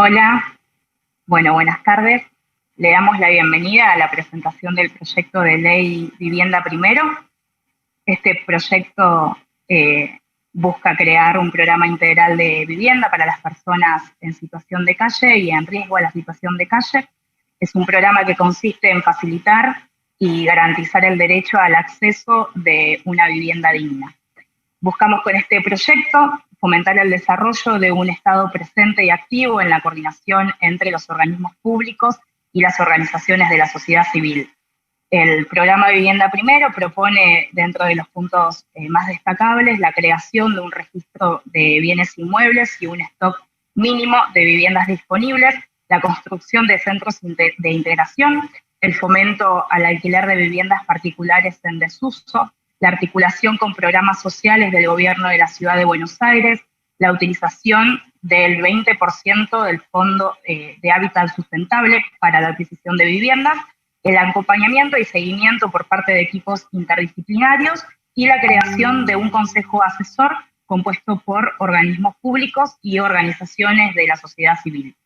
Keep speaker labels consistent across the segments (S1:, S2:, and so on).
S1: Hola, bueno, buenas tardes. Le damos la bienvenida a la presentación del proyecto de ley Vivienda Primero. Este proyecto busca crear un programa integral de vivienda para las personas en situación de calle y en riesgo a la situación de calle. Es un programa que consiste en facilitar y garantizar el derecho al acceso de una vivienda digna. Buscamos con este proyecto fomentar el desarrollo de un Estado presente y activo en la coordinación entre los organismos públicos y las organizaciones de la sociedad civil. El programa Vivienda Primero propone, dentro de los puntos más destacables, la creación de un registro de bienes inmuebles y un stock mínimo de viviendas disponibles, la construcción de centros de integración, el fomento al alquiler de viviendas particulares en desuso, la articulación con programas sociales del gobierno de la Ciudad de Buenos Aires, la utilización del 20% del Fondo de Hábitat Sustentable para la adquisición de viviendas, el acompañamiento y seguimiento por parte de equipos interdisciplinarios y la creación de un consejo asesor compuesto por organismos públicos y organizaciones de la sociedad civil.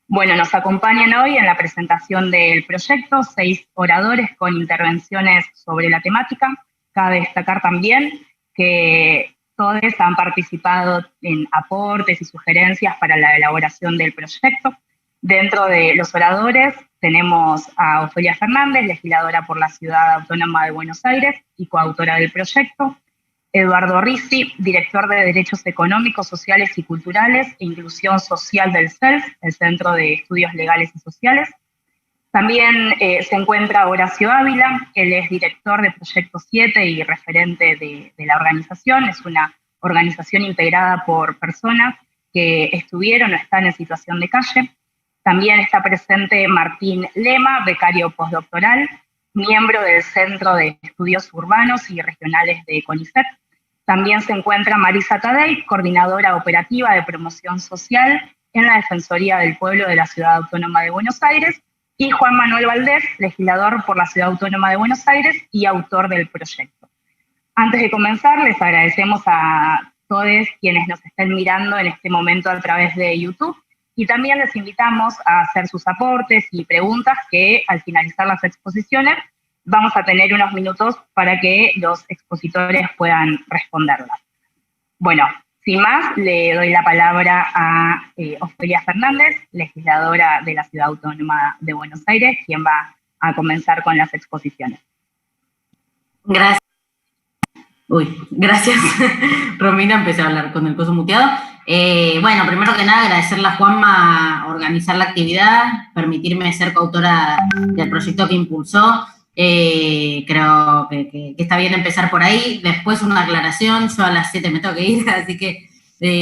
S1: Bueno, nos acompañan hoy en la presentación del proyecto 6 oradores con intervenciones sobre la temática. Cabe destacar también que todos han participado en aportes y sugerencias para la elaboración del proyecto. Dentro de los oradores tenemos a Ofelia Fernández, legisladora por la Ciudad Autónoma de Buenos Aires y coautora del proyecto; Eduardo Risi, director de Derechos Económicos, Sociales y Culturales e Inclusión Social del CELS, el Centro de Estudios Legales y Sociales. También se encuentra Horacio Ávila, él es director de Proyecto 7 y referente de la organización. Es una organización integrada por personas que estuvieron o están en situación de calle. También está presente Martín Lema, becario postdoctoral, miembro del Centro de Estudios Urbanos y Regionales de CONICET. También se encuentra Marisa Tadei, coordinadora operativa de promoción social en la Defensoría del Pueblo de la Ciudad Autónoma de Buenos Aires, y Juan Manuel Valdés, legislador por la Ciudad Autónoma de Buenos Aires y autor del proyecto. Antes de comenzar, les agradecemos a todos quienes nos estén mirando en este momento a través de YouTube, y también les invitamos a hacer sus aportes y preguntas que al finalizar las exposiciones vamos a tener unos minutos para que los expositores puedan responderlas. Bueno, sin más, le doy la palabra a Ofelia Fernández, legisladora de la Ciudad Autónoma de Buenos Aires, quien va a comenzar con las exposiciones.
S2: Gracias. Gracias, Romina, empecé a hablar con el coso muteado. Bueno, primero que nada, agradecerle a Juanma organizar la actividad, permitirme ser coautora del proyecto que impulsó. Creo que está bien empezar por ahí. Después una aclaración, yo a las 7 me tengo que ir, así que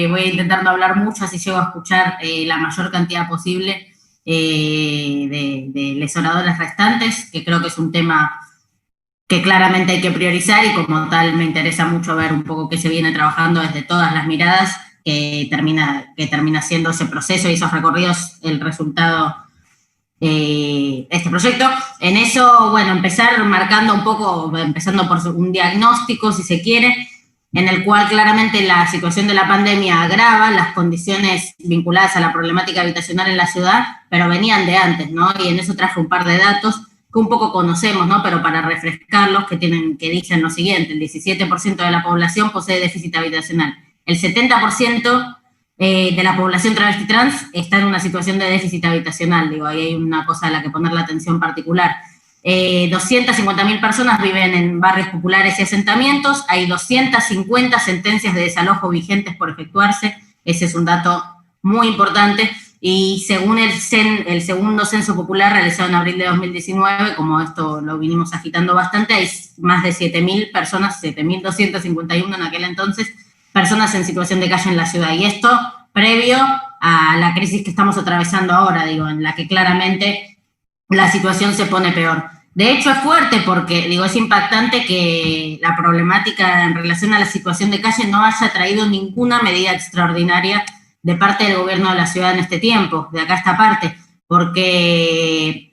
S2: voy a intentar no hablar mucho, así llego a escuchar la mayor cantidad posible de los oradores restantes, que creo que es un tema que claramente hay que priorizar, y como tal me interesa mucho ver un poco qué se viene trabajando desde todas las miradas, que termina siendo ese proceso y esos recorridos el resultado de este proyecto. En eso, bueno, empezar marcando un poco, empezando por un diagnóstico, si se quiere, en el cual claramente la situación de la pandemia agrava las condiciones vinculadas a la problemática habitacional en la ciudad, pero venían de antes, ¿no? Y en eso traje un par de datos que un poco conocemos, ¿no? Pero para refrescarlos, que dicen lo siguiente: el 17% de la población posee déficit habitacional. El 70% de la población travesti trans está en una situación de déficit habitacional. Digo, ahí hay una cosa a la que poner la atención particular. 250.000 personas viven en barrios populares y asentamientos. Hay 250 sentencias de desalojo vigentes por efectuarse. Ese es un dato muy importante. Y según el segundo censo popular realizado en abril de 2019, como esto lo vinimos agitando bastante, hay más de 7.000 personas, 7.251 en aquel entonces, personas en situación de calle en la ciudad. Y esto previo a la crisis que estamos atravesando ahora, digo, en la que claramente la situación se pone peor. De hecho, es fuerte porque, digo, es impactante que la problemática en relación a la situación de calle no haya traído ninguna medida extraordinaria de parte del gobierno de la ciudad en este tiempo, de acá a esta parte, porque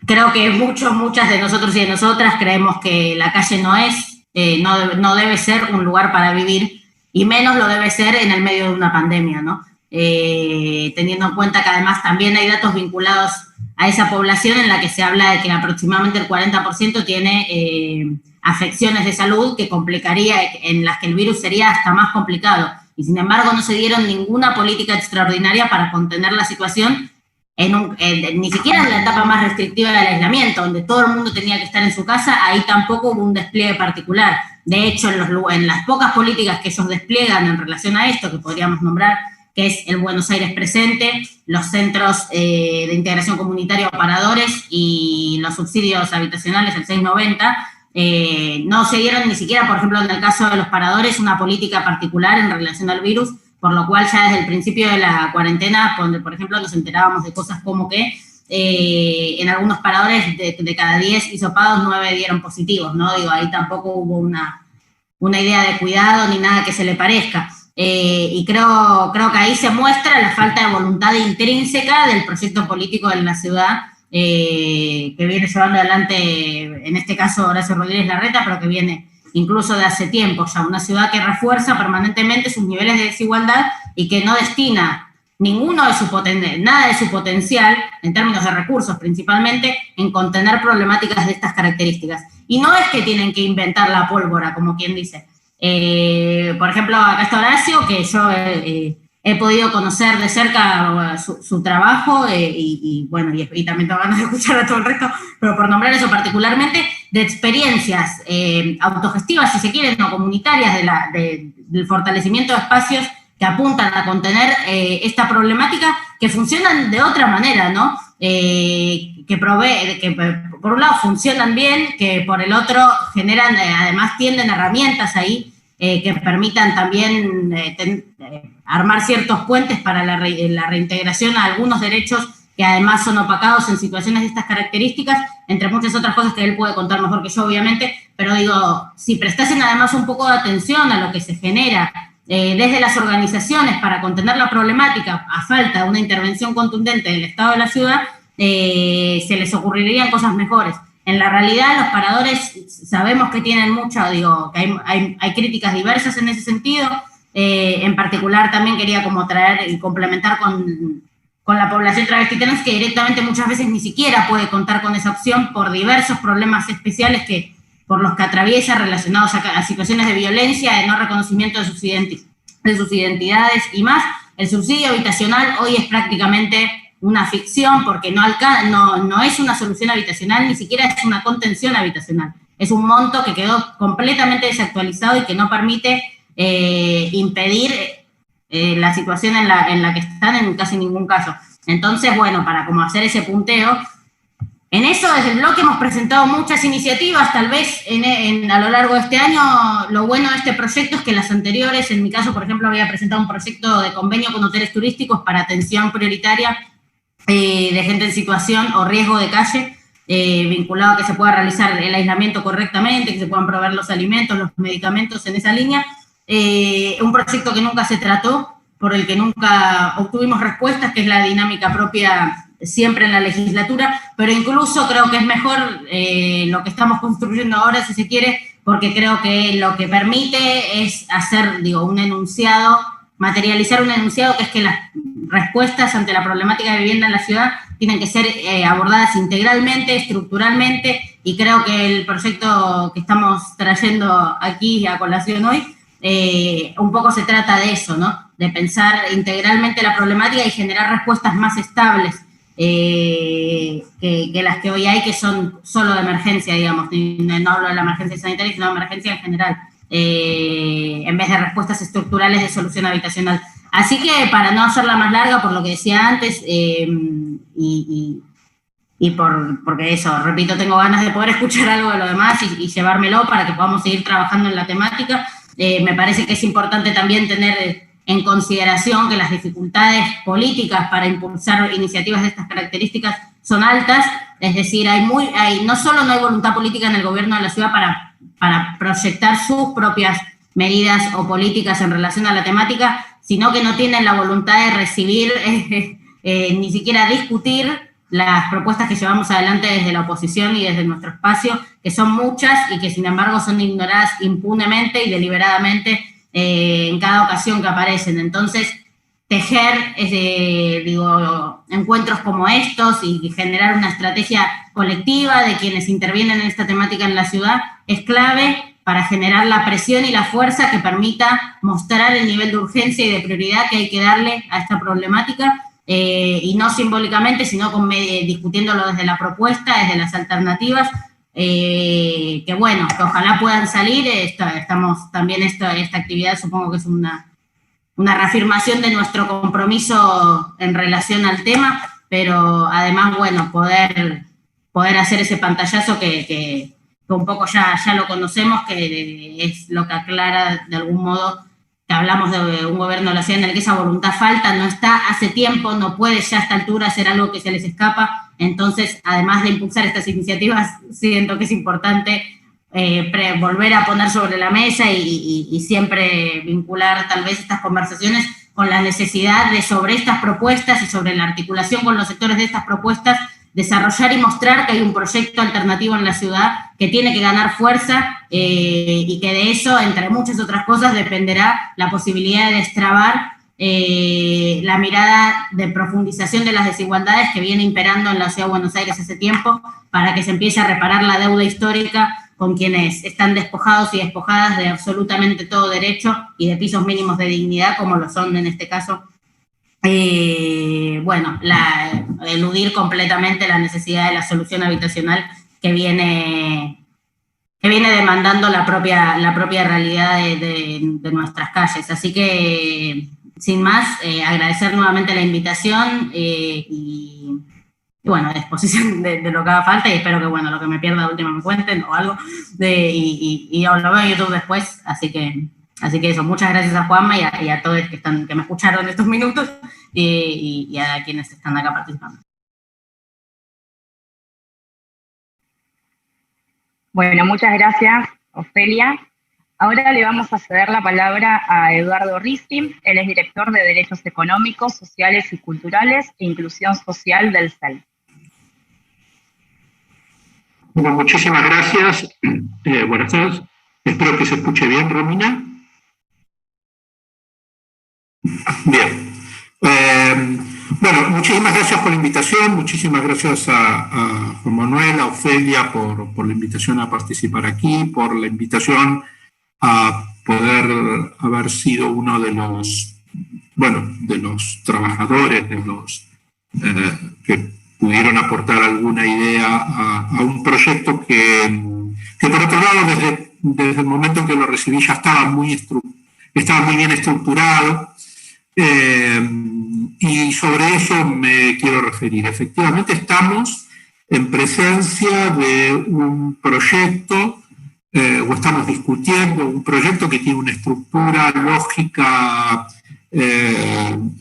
S2: creo que muchas de nosotros y de nosotras creemos que la calle no debe ser un lugar para vivir, y menos lo debe ser en el medio de una pandemia, ¿no? teniendo en cuenta que además también hay datos vinculados a esa población en la que se habla de que aproximadamente el 40% tiene afecciones de salud que complicaría, en las que el virus sería hasta más complicado. Y sin embargo no se dieron ninguna política extraordinaria para contener la situación, ni siquiera en la etapa más restrictiva del aislamiento, donde todo el mundo tenía que estar en su casa, ahí tampoco hubo un despliegue particular. De hecho, en las pocas políticas que ellos despliegan en relación a esto, que podríamos nombrar, que es el Buenos Aires Presente, los centros de integración comunitaria o paradores y los subsidios habitacionales, el 690, no se dieron ni siquiera, por ejemplo, en el caso de los paradores, una política particular en relación al virus, por lo cual ya desde el principio de la cuarentena, donde, por ejemplo, nos enterábamos de cosas como que en algunos paradores de cada 10 hisopados, 9 dieron positivos, ¿no? Digo, ahí tampoco hubo una idea de cuidado ni nada que se le parezca. Y creo que ahí se muestra la falta de voluntad intrínseca del proyecto político de la ciudad, que viene llevando adelante, en este caso, Horacio Rodríguez Larreta, pero que viene incluso de hace tiempo ya, una ciudad que refuerza permanentemente sus niveles de desigualdad y que no destina nada de su potencial, en términos de recursos principalmente, en contener problemáticas de estas características. Y no es que tienen que inventar la pólvora, como quien dice. Por ejemplo, acá está Horacio, que yo he podido conocer de cerca su trabajo y también tengo ganas de escuchar a todo el resto, pero por nombrar eso particularmente, de experiencias autogestivas, si se quieren, o comunitarias del fortalecimiento de espacios que apuntan a contener esta problemática, que funcionan de otra manera, ¿no? Que por un lado funcionan bien, que por el otro generan, además tienden herramientas ahí que permitan también armar ciertos puentes para la reintegración a algunos derechos que además son opacados en situaciones de estas características, entre muchas otras cosas que él puede contar mejor que yo, obviamente, pero digo, si prestasen además un poco de atención a lo que se genera desde las organizaciones para contener la problemática, a falta de una intervención contundente del Estado de la ciudad, se les ocurrirían cosas mejores. En la realidad, los paradores sabemos que tienen que hay críticas diversas en ese sentido. En particular, también quería como traer y complementar con la población travesti trans, que directamente muchas veces ni siquiera puede contar con esa opción por diversos problemas especiales por los que atraviesa, relacionados a situaciones de violencia, de no reconocimiento de sus identidades y más. El subsidio habitacional hoy es prácticamente una ficción, porque no es una solución habitacional, ni siquiera es una contención habitacional. Es un monto que quedó completamente desactualizado y que no permite impedir la situación en la que están en casi ningún caso. Entonces, bueno, para como hacer ese punteo, en eso desde el bloque hemos presentado muchas iniciativas, tal vez a lo largo de este año. Lo bueno de este proyecto es que las anteriores, en mi caso, por ejemplo, había presentado un proyecto de convenio con hoteles turísticos para atención prioritaria de gente en situación o riesgo de calle, vinculado a que se pueda realizar el aislamiento correctamente, que se puedan proveer los alimentos, los medicamentos en esa línea. Un proyecto que nunca se trató, por el que nunca obtuvimos respuestas, que es la dinámica propia siempre en la legislatura, pero incluso creo que es mejor lo que estamos construyendo ahora, si se quiere, porque creo que lo que permite es hacer, un enunciado, materializar un enunciado, que es que las respuestas ante la problemática de vivienda en la ciudad tienen que ser abordadas integralmente, estructuralmente, y creo que el proyecto que estamos trayendo aquí a colación hoy un poco se trata de eso, ¿no? De pensar integralmente la problemática y generar respuestas más estables que las que hoy hay, que son solo de emergencia, digamos. No hablo de la emergencia sanitaria, sino de emergencia en general, en vez de respuestas estructurales de solución habitacional. Así que, para no hacerla más larga, por lo que decía antes, porque eso, repito, tengo ganas de poder escuchar algo de lo demás y llevármelo para que podamos seguir trabajando en la temática. Me parece que es importante también tener en consideración que las dificultades políticas para impulsar iniciativas de estas características son altas, es decir, no solo no hay voluntad política en el gobierno de la ciudad para proyectar sus propias medidas o políticas en relación a la temática, sino que no tienen la voluntad de recibir, ni siquiera discutir las propuestas que llevamos adelante desde la oposición y desde nuestro espacio, que son muchas y que sin embargo son ignoradas impunemente y deliberadamente en cada ocasión que aparecen. Entonces, tejer encuentros como estos y generar una estrategia colectiva de quienes intervienen en esta temática en la ciudad es clave para generar la presión y la fuerza que permita mostrar el nivel de urgencia y de prioridad que hay que darle a esta problemática, y no simbólicamente, sino discutiéndolo desde la propuesta, desde las alternativas, que ojalá puedan salir. Esta actividad supongo que es una reafirmación de nuestro compromiso en relación al tema, pero además, poder hacer ese pantallazo que un poco ya lo conocemos, que es lo que aclara de algún modo que hablamos de un gobierno de la ciudad en el que esa voluntad falta, no está hace tiempo, no puede ya a esta altura hacer algo que se les escapa. Entonces, además de impulsar estas iniciativas, siento que es importante volver a poner sobre la mesa y siempre vincular tal vez estas conversaciones con la necesidad de, sobre estas propuestas y sobre la articulación con los sectores de estas propuestas, desarrollar y mostrar que hay un proyecto alternativo en la ciudad que tiene que ganar fuerza, y que de eso, entre muchas otras cosas, dependerá la posibilidad de destrabar la mirada de profundización de las desigualdades que viene imperando en la Ciudad de Buenos Aires hace tiempo, para que se empiece a reparar la deuda histórica con quienes están despojados y despojadas de absolutamente todo derecho y de pisos mínimos de dignidad, como lo son en este caso. Eludir completamente la necesidad de la solución habitacional que viene demandando la propia realidad de nuestras calles. Así que, sin más, agradecer nuevamente la invitación, y a disposición de lo que haga falta, y espero que lo que me pierda de última me cuenten o algo, y lo veo en YouTube después. Así que eso, muchas gracias a Juanma y a todos que me escucharon estos minutos, y a quienes están acá participando.
S1: Bueno, muchas gracias, Ofelia. Ahora le vamos a ceder la palabra a Eduardo Rizzi. Él es director de Derechos Económicos, Sociales y Culturales e Inclusión Social del CEL.
S3: Bueno, muchísimas gracias. Buenas tardes. Espero que se escuche bien, Romina. Bien. Muchísimas gracias por la invitación, muchísimas gracias a Juan Manuel, a Ofelia por la invitación a participar aquí, por la invitación a poder haber sido uno de los trabajadores, que pudieron aportar alguna idea a un proyecto que por otro lado, desde el momento en que lo recibí ya estaba muy bien estructurado. Y sobre eso me quiero referir. Efectivamente, estamos en presencia de un proyecto, o estamos discutiendo un proyecto que tiene una estructura lógica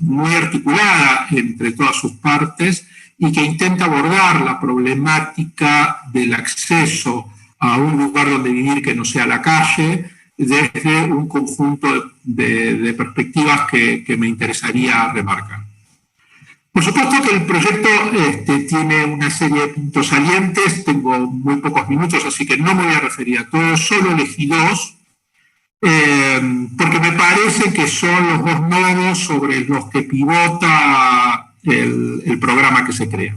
S3: muy articulada entre todas sus partes y que intenta abordar la problemática del acceso a un lugar donde vivir que no sea la calle, desde un conjunto de perspectivas que me interesaría remarcar. Por supuesto que el proyecto tiene una serie de puntos salientes, tengo muy pocos minutos, así que no me voy a referir a todos, solo elegí dos, porque me parece que son los dos nodos sobre los que pivota el programa que se crea.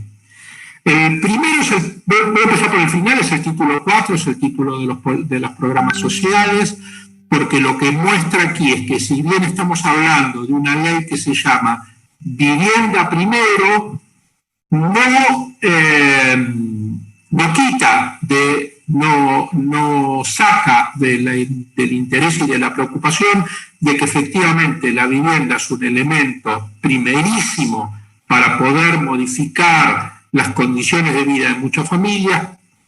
S3: El primero voy a empezar por el final, es el título 4, es el título de los programas sociales, porque lo que muestra aquí es que si bien estamos hablando de una ley que se llama Vivienda Primero, no saca del interés y de la preocupación de que efectivamente la vivienda es un elemento primerísimo para poder modificar las condiciones de vida de muchas familias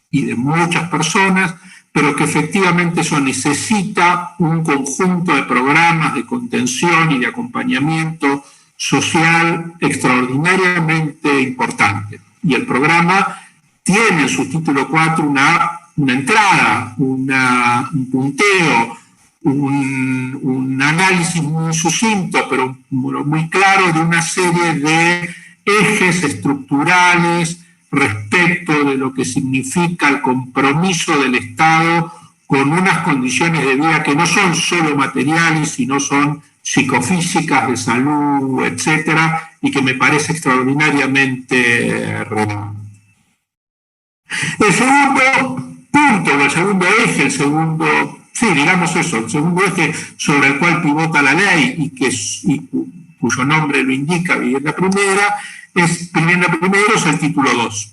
S3: y de muchas personas, pero que efectivamente eso necesita un conjunto de programas de contención y de acompañamiento social extraordinariamente importante. Y el programa tiene en su título 4 una entrada, un punteo, un análisis muy sucinto, pero muy claro de una serie de ejes estructurales respecto de lo que significa el compromiso del Estado con unas condiciones de vida que no son solo materiales, sino son psicofísicas, de salud, etcétera, y que me parece extraordinariamente relevante. El segundo punto, el segundo eje, el segundo eje sobre el cual pivota la ley y cuyo nombre lo indica, vivienda primera, es el título 2.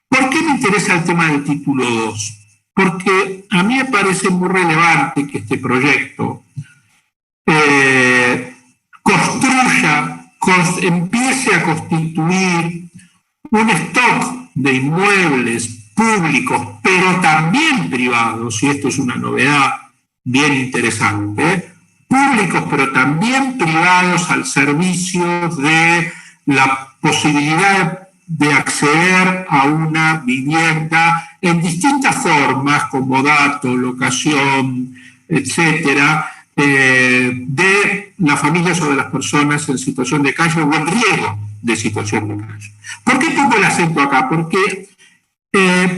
S3: ¿Por qué me interesa el tema del título 2? Porque a mí me parece muy relevante que este proyecto empiece a constituir un stock de inmuebles públicos, pero también privados, y esto es una novedad bien interesante, públicos pero también privados al servicio de la posibilidad de acceder a una vivienda en distintas formas, comodato, locación, etcétera, de las familias o de las personas en situación de calle o en riesgo de situación de calle. ¿Por qué pongo el acento acá? Porque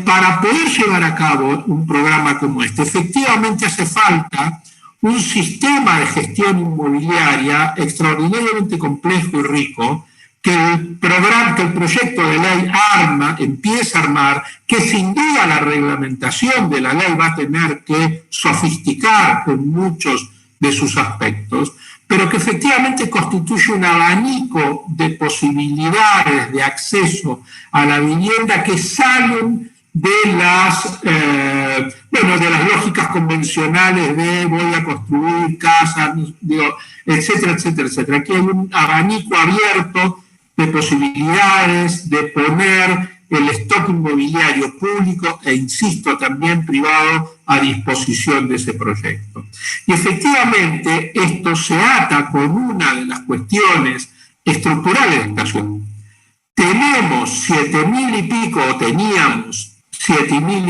S3: para poder llevar a cabo un programa como este, efectivamente hace falta un sistema de gestión inmobiliaria extraordinariamente complejo y rico, que el proyecto de ley empieza a armar, que sin duda la reglamentación de la ley va a tener que sofisticar en muchos de sus aspectos, pero que efectivamente constituye un abanico de posibilidades de acceso a la vivienda que salen de las lógicas convencionales de voy a construir casas, etcétera, etcétera, etcétera. Aquí hay un abanico abierto de posibilidades de poner el stock inmobiliario público e, insisto, también privado a disposición de ese proyecto. Y efectivamente esto se ata con una de las cuestiones estructurales de esta ciudad. Teníamos 7.000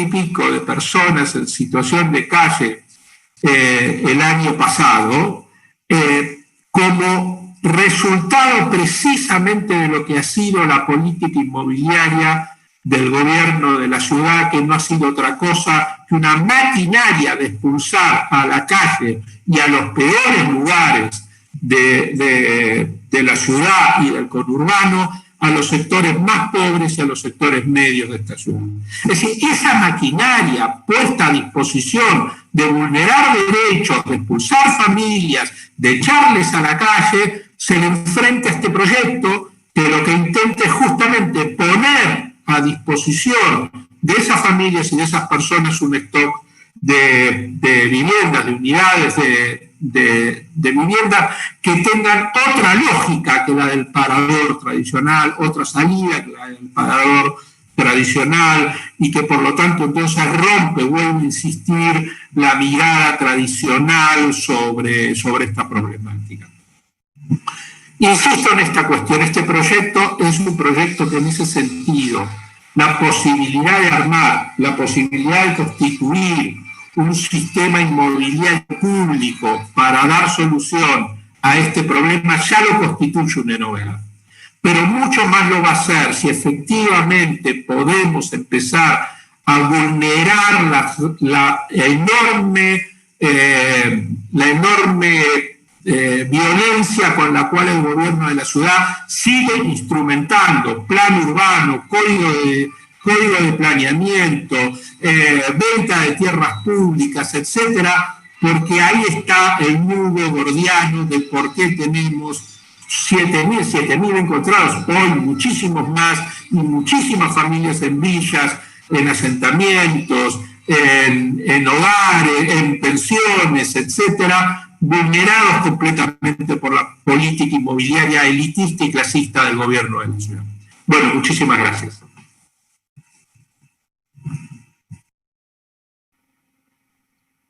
S3: y pico de personas en situación de calle el año pasado, como resultado precisamente de lo que ha sido la política inmobiliaria del gobierno de la ciudad, que no ha sido otra cosa que una maquinaria de expulsar a la calle y a los peores lugares de la ciudad y del conurbano a los sectores más pobres y a los sectores medios de esta ciudad. Es decir, esa maquinaria puesta a disposición de vulnerar derechos, de expulsar familias, de echarles a la calle, se le enfrenta a este proyecto que lo que intenta es justamente poner a disposición de esas familias y de esas personas un stock de viviendas, de unidades de vivienda que tengan otra lógica que la del parador tradicional, otra salida que la del parador tradicional, y que por lo tanto entonces vuelve a insistir, la mirada tradicional sobre esta problemática. Insisto en esta cuestión, este proyecto es un proyecto que en ese sentido, la posibilidad de armar, la posibilidad de constituir un sistema inmobiliario público para dar solución a este problema ya lo constituye una novedad. Pero mucho más lo va a hacer si efectivamente podemos empezar a vulnerar la enorme violencia con la cual el gobierno de la ciudad sigue instrumentando plan urbano, código de planeamiento, venta de tierras públicas, etcétera, porque ahí está el nudo gordiano de por qué tenemos 7.000 encontrados, hoy muchísimos más, y muchísimas familias en villas, en asentamientos, en hogares, en pensiones, etcétera, vulnerados completamente por la política inmobiliaria elitista y clasista del gobierno de la ciudad. Bueno, muchísimas gracias.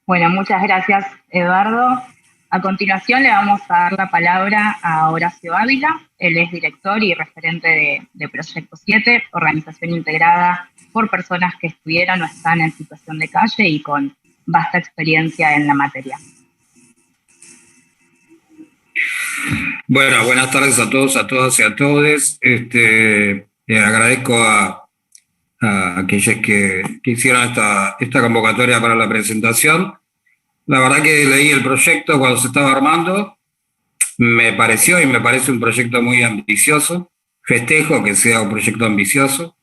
S1: Bueno, muchas gracias, Eduardo. A continuación le vamos a dar la palabra a Horacio Ávila. Él es director y referente de Proyecto 7, organización integrada por personas que estuvieron o están en situación de calle y con vasta experiencia en la materia.
S4: Bueno, buenas tardes a todos, a todas y a todes. Agradezco a aquellos que hicieron esta convocatoria para la presentación. La verdad que leí el proyecto cuando se estaba armando me pareció y me parece un proyecto muy ambicioso. Festejo que sea un proyecto ambicioso,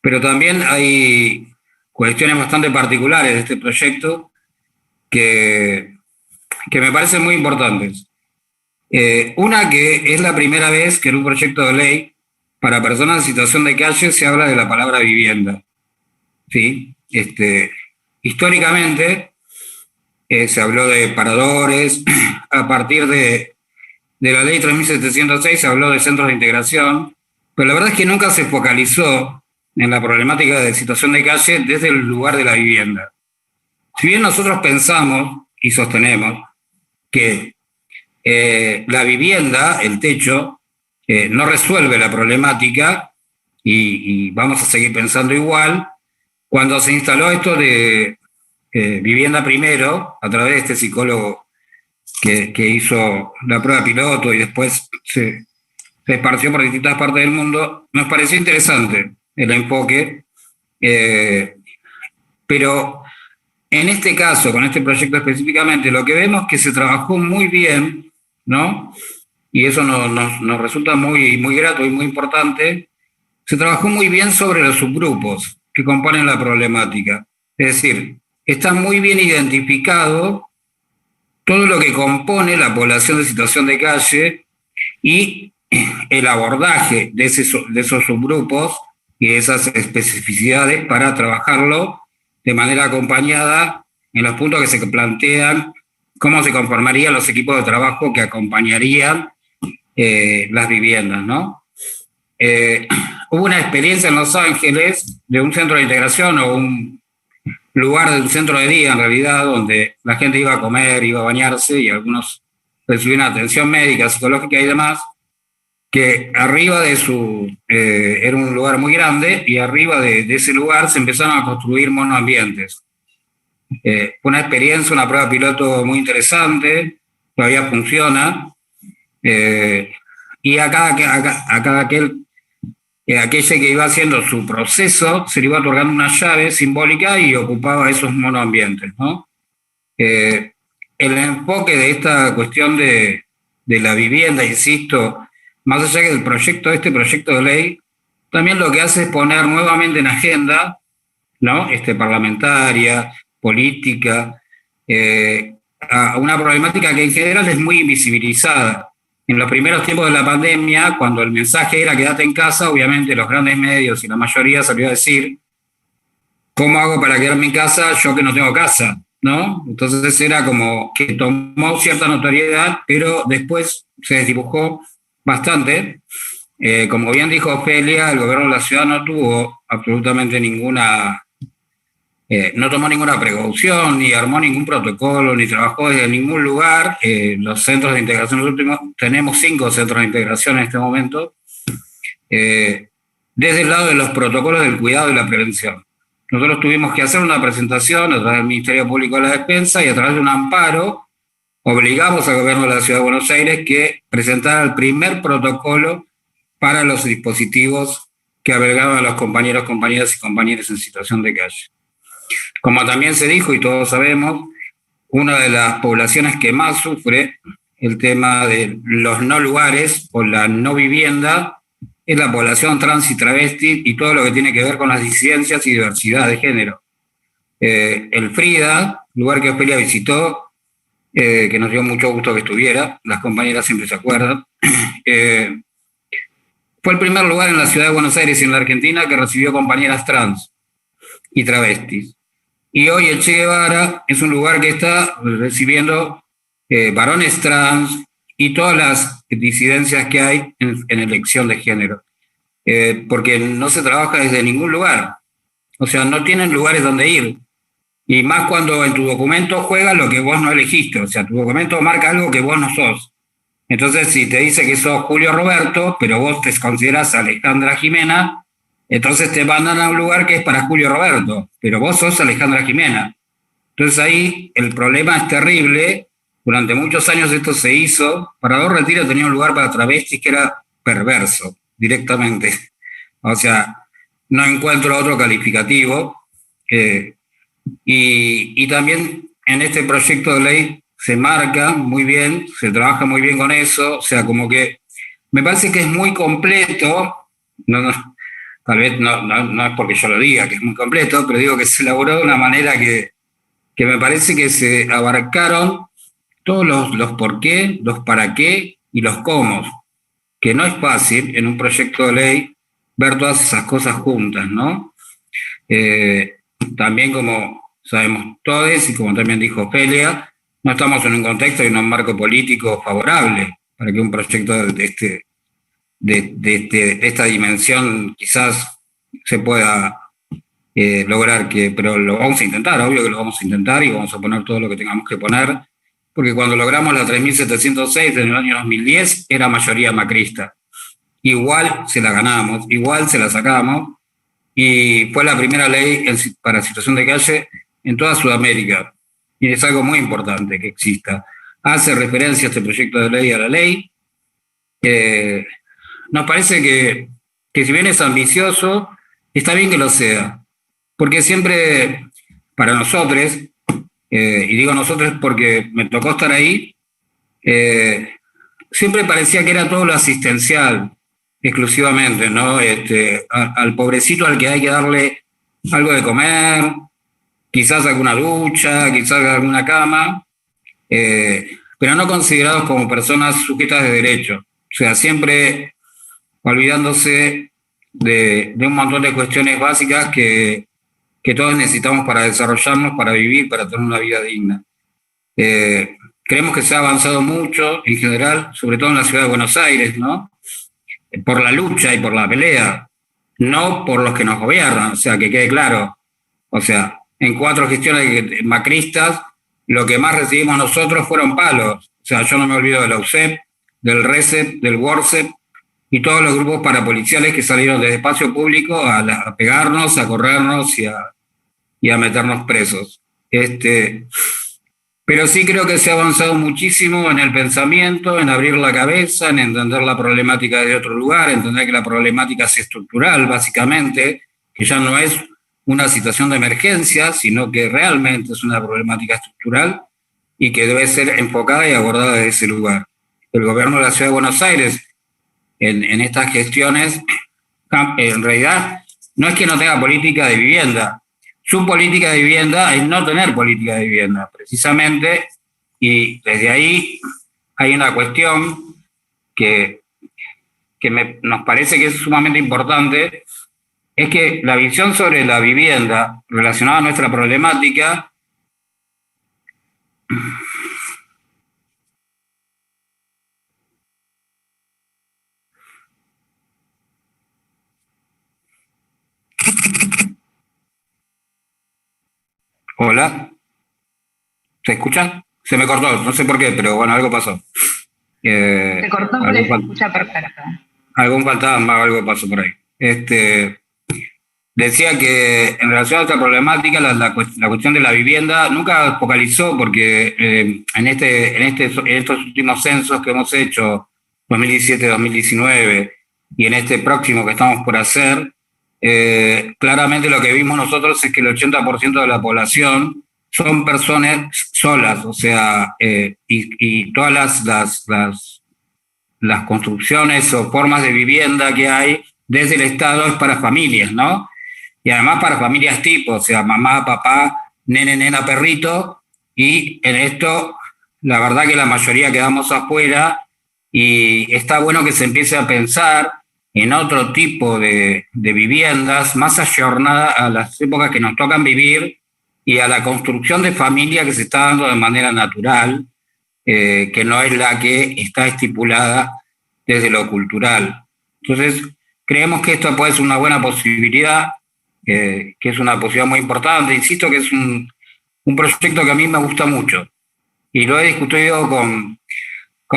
S4: pero también hay cuestiones bastante particulares de este proyecto que me parecen muy importantes. Una que es la primera vez que en un proyecto de ley para personas en situación de calle se habla de la palabra vivienda. ¿Sí? Históricamente se habló de paradores, a partir de la ley 3706 se habló de centros de integración, pero la verdad es que nunca se focalizó en la problemática de situación de calle desde el lugar de la vivienda. Si bien nosotros pensamos y sostenemos que la vivienda, el techo, no resuelve la problemática y vamos a seguir pensando igual, cuando se instaló esto de vivienda primero, a través de este psicólogo que hizo la prueba piloto y después se esparció por distintas partes del mundo, nos pareció interesante el enfoque, pero en este caso, con este proyecto específicamente, lo que vemos es que se trabajó muy bien, ¿no? Y eso nos resulta muy, muy grato y muy importante. Se trabajó muy bien sobre los subgrupos que componen la problemática. Es decir, está muy bien identificado todo lo que compone la población de situación de calle y el abordaje de esos subgrupos y de esas especificidades para trabajarlo de manera acompañada en los puntos que se plantean, cómo se conformarían los equipos de trabajo que acompañarían las viviendas, ¿no? Hubo una experiencia en Los Ángeles de un centro de integración o un lugar de un centro de día, en realidad, donde la gente iba a comer, iba a bañarse y algunos recibían atención médica, psicológica y demás, que arriba de era un lugar muy grande y arriba de ese lugar se empezaron a construir monoambientes. Fue una experiencia, una prueba piloto muy interesante, todavía funciona, y a cada aquel que iba haciendo su proceso se le iba otorgando una llave simbólica y ocupaba esos monoambientes, ¿no? El enfoque de esta cuestión de la vivienda, insisto, más allá que este proyecto de ley, también lo que hace es poner nuevamente en agenda, ¿no? Parlamentaria, política, a una problemática que en general es muy invisibilizada. En los primeros tiempos de la pandemia, cuando el mensaje era quédate en casa, obviamente los grandes medios y la mayoría salió a decir, ¿cómo hago para quedarme en casa yo que no tengo casa? ¿No? Entonces era como que tomó cierta notoriedad, pero después se desdibujó bastante. Como bien dijo Ofelia, el gobierno de la ciudad no tuvo absolutamente no tomó ninguna precaución, ni armó ningún protocolo, ni trabajó desde ningún lugar. Los centros de integración, tenemos 5 centros de integración en este momento, desde el lado de los protocolos del cuidado y la prevención. Nosotros tuvimos que hacer una presentación a través del Ministerio Público de la Defensa y a través de un amparo obligamos al gobierno de la Ciudad de Buenos Aires que presentara el primer protocolo para los dispositivos que albergaban a los compañeros, compañeras y compañeros en situación de calle. Como también se dijo y todos sabemos, una de las poblaciones que más sufre el tema de los no lugares o la no vivienda es la población trans y travesti y todo lo que tiene que ver con las disidencias y diversidad de género. El Frida, lugar que Ofelia visitó, que nos dio mucho gusto que estuviera, las compañeras siempre se acuerdan, fue el primer lugar en la ciudad de Buenos Aires y en la Argentina que recibió compañeras trans y travestis. Y hoy el Che Guevara es un lugar que está recibiendo varones trans y todas las disidencias que hay en elección de género. Porque no se trabaja desde ningún lugar. O sea, no tienen lugares donde ir. Y más cuando en tu documento juega lo que vos no elegiste. O sea, tu documento marca algo que vos no sos. Entonces, si te dice que sos Julio Roberto, pero vos te considerás Alejandra Jimena, entonces te mandan a un lugar que es para Julio Roberto, pero vos sos Alejandra Jimena. Entonces ahí el problema es terrible. Durante muchos años esto se hizo. Parador Retiro tenía un lugar para travestis que era perverso, directamente. O sea, no encuentro otro calificativo. Y también en este proyecto de ley se marca muy bien, se trabaja muy bien con eso, o sea, como que me parece que es muy completo, tal vez no es porque yo lo diga que es muy completo, pero digo que se elaboró de una manera que me parece que se abarcaron todos los por qué, los para qué y los cómo, que no es fácil en un proyecto de ley ver todas esas cosas juntas, ¿no? También como sabemos todos y como también dijo Ofelia, no estamos en un contexto y en un marco político favorable para que un proyecto de esta dimensión quizás se pueda lograr pero lo vamos a intentar, obvio que lo vamos a intentar y vamos a poner todo lo que tengamos que poner, porque cuando logramos la 3706 en el año 2010 era mayoría macrista. Igual se la ganamos, igual se la sacamos, y fue la primera ley para situación de calle en toda Sudamérica. Y es algo muy importante que exista. Hace referencia a este proyecto de ley a la ley. Nos parece que si bien es ambicioso, está bien que lo sea. Porque siempre, para nosotros, y digo nosotros porque me tocó estar ahí, siempre parecía que era todo lo asistencial, exclusivamente, ¿no? Al pobrecito al que hay que darle algo de comer, quizás alguna ducha, quizás alguna cama, pero no considerados como personas sujetas de derecho. O sea, siempre olvidándose de un montón de cuestiones básicas que todos necesitamos para desarrollarnos, para vivir, para tener una vida digna. Creemos que se ha avanzado mucho en general, sobre todo en la ciudad de Buenos Aires, ¿no? Por la lucha y por la pelea, no por los que nos gobiernan, o sea, que quede claro. O sea, en 4 gestiones macristas, lo que más recibimos nosotros fueron palos. O sea, yo no me olvido de la UCEP, del RECEP, del WORCEP y todos los grupos parapoliciales que salieron desde espacio público a pegarnos, a corrernos y a meternos presos. Pero sí creo que se ha avanzado muchísimo en el pensamiento, en abrir la cabeza, en entender la problemática de otro lugar, entender que la problemática es estructural, básicamente, que ya no es una situación de emergencia, sino que realmente es una problemática estructural y que debe ser enfocada y abordada desde ese lugar. El gobierno de la Ciudad de Buenos Aires, en estas gestiones, en realidad, no es que no tenga política de vivienda. Su política de vivienda es no tener política de vivienda, precisamente, y desde ahí hay una cuestión que nos parece que es sumamente importante, es que la visión sobre la vivienda relacionada a nuestra problemática Hola, ¿se escucha? Se me cortó, no sé por qué, pero bueno, algo pasó.
S1: Se cortó, pero se escucha perfecto.
S4: Algún fantasma, algo pasó por ahí. Decía que en relación a esta problemática, la cuestión de la vivienda nunca focalizó porque en estos últimos censos que hemos hecho, 2017-2019, y en este próximo que estamos por hacer, claramente lo que vimos nosotros es que el 80% de la población son personas solas, o sea, y todas las construcciones o formas de vivienda que hay desde el Estado es para familias, ¿no? Y además para familias tipo, o sea, mamá, papá, nene, nena, perrito, y en esto la verdad que la mayoría quedamos afuera y está bueno que se empiece a pensar en otro tipo de viviendas más ayornada a las épocas que nos tocan vivir y a la construcción de familia que se está dando de manera natural, que no es la que está estipulada desde lo cultural. Entonces, creemos que esto puede ser una buena posibilidad, que es una posibilidad muy importante. Insisto que es un proyecto que a mí me gusta mucho y lo he discutido con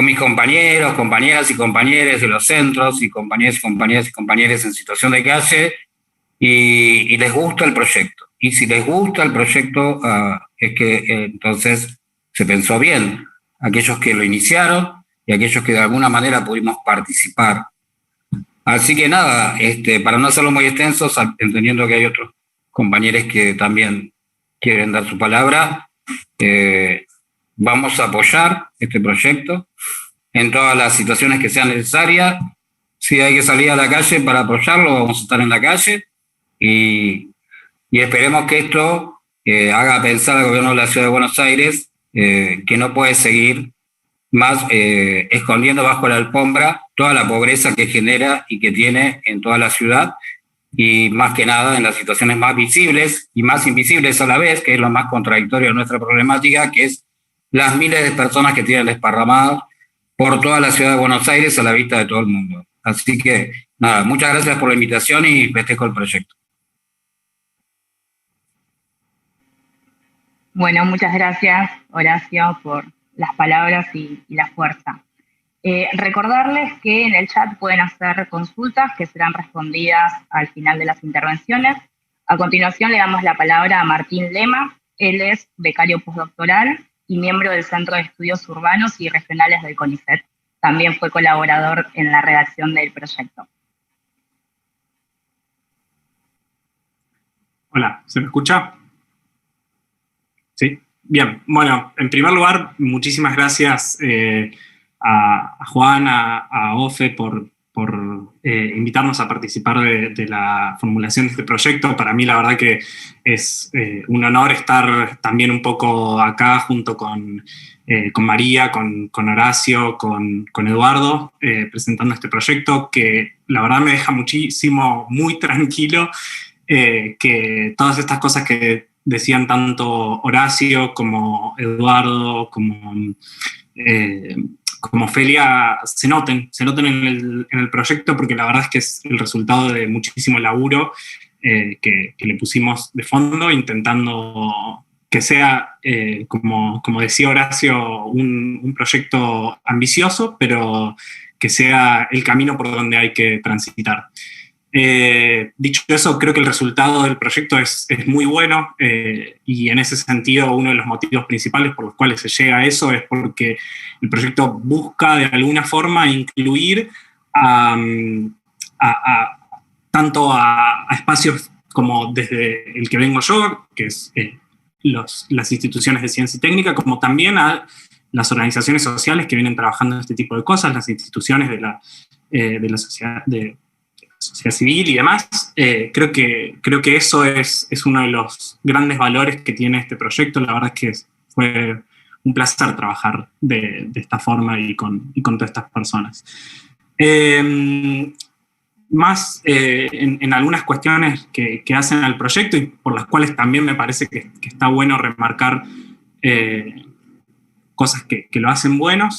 S4: mis compañeros, compañeras y compañeros de los centros y compañeros y compañeras en situación de calle y les gusta el proyecto. Y si les gusta el proyecto, es que entonces se pensó bien. Aquellos que lo iniciaron y aquellos que de alguna manera pudimos participar. Así que nada, para no hacerlo muy extenso, entendiendo que hay otros compañeros que también quieren dar su palabra, vamos a apoyar este proyecto en todas las situaciones que sean necesarias. Si hay que salir a la calle para apoyarlo, vamos a estar en la calle y esperemos que esto haga pensar al gobierno de la Ciudad de Buenos Aires que no puede seguir más escondiendo bajo la alfombra toda la pobreza que genera y que tiene en toda la ciudad, y más que nada en las situaciones más visibles y más invisibles a la vez, que es lo más contradictorio de nuestra problemática, que es las miles de personas que tienen desparramadas por toda la Ciudad de Buenos Aires a la vista de todo el mundo. Así que, nada, muchas gracias por la invitación y festejo el proyecto.
S1: Bueno, muchas gracias, Horacio, por las palabras y la fuerza. Recordarles que en el chat pueden hacer consultas que serán respondidas al final de las intervenciones. A continuación le damos la palabra a Martín Lema. Él es becario postdoctoral y miembro del Centro de Estudios Urbanos y Regionales del CONICET. También fue colaborador en la redacción del proyecto.
S5: Hola, ¿se me escucha? Sí, bien. Bueno, en primer lugar, muchísimas gracias a Juan, a Ofe por invitarnos a participar de la formulación de este proyecto. Para mí la verdad que es un honor estar también un poco acá junto con María, con Horacio, con Eduardo, presentando este proyecto que la verdad me deja muy tranquilo que todas estas cosas que decían tanto Horacio como Eduardo, como Ofelia, se noten en el proyecto, porque la verdad es que es el resultado de muchísimo laburo que le pusimos de fondo, intentando que sea, como decía Horacio, un proyecto ambicioso, pero que sea el camino por donde hay que transitar. Dicho eso, creo que el resultado del proyecto es muy bueno y en ese sentido uno de los motivos principales por los cuales se llega a eso es porque el proyecto busca de alguna forma incluir tanto a espacios como desde el que vengo yo, que es las instituciones de ciencia y técnica, como también a las organizaciones sociales que vienen trabajando en este tipo de cosas, las instituciones de la sociedad sociedad civil y demás. Creo que eso es uno de los grandes valores que tiene este proyecto. La verdad es que fue un placer trabajar de esta forma y con todas estas personas. Más en algunas cuestiones que hacen al proyecto y por las cuales también me parece que está bueno remarcar cosas que lo hacen bueno.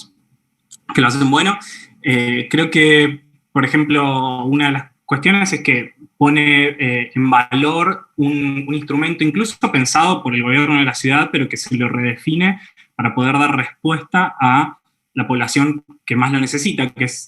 S5: Creo que, por ejemplo, una de las cuestiones es que pone en valor un instrumento incluso pensado por el gobierno de la ciudad, pero que se lo redefine para poder dar respuesta a la población que más lo necesita, que es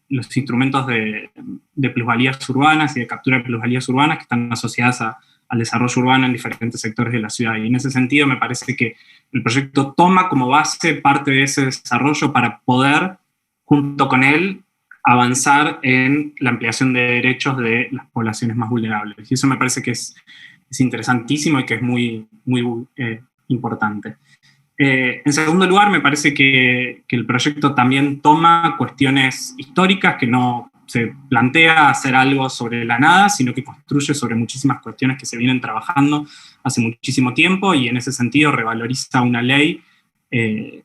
S5: los instrumentos de plusvalías urbanas y de captura de plusvalías urbanas que están asociadas al desarrollo urbano en diferentes sectores de la ciudad. Y en ese sentido me parece que el proyecto toma como base parte de ese desarrollo para poder, junto con él, avanzar en la ampliación de derechos de las poblaciones más vulnerables. Y eso me parece que es interesantísimo y que es muy importante. En segundo lugar, me parece que el proyecto también toma cuestiones históricas, que no se plantea hacer algo sobre la nada, sino que construye sobre muchísimas cuestiones que se vienen trabajando hace muchísimo tiempo, y en ese sentido revaloriza una ley que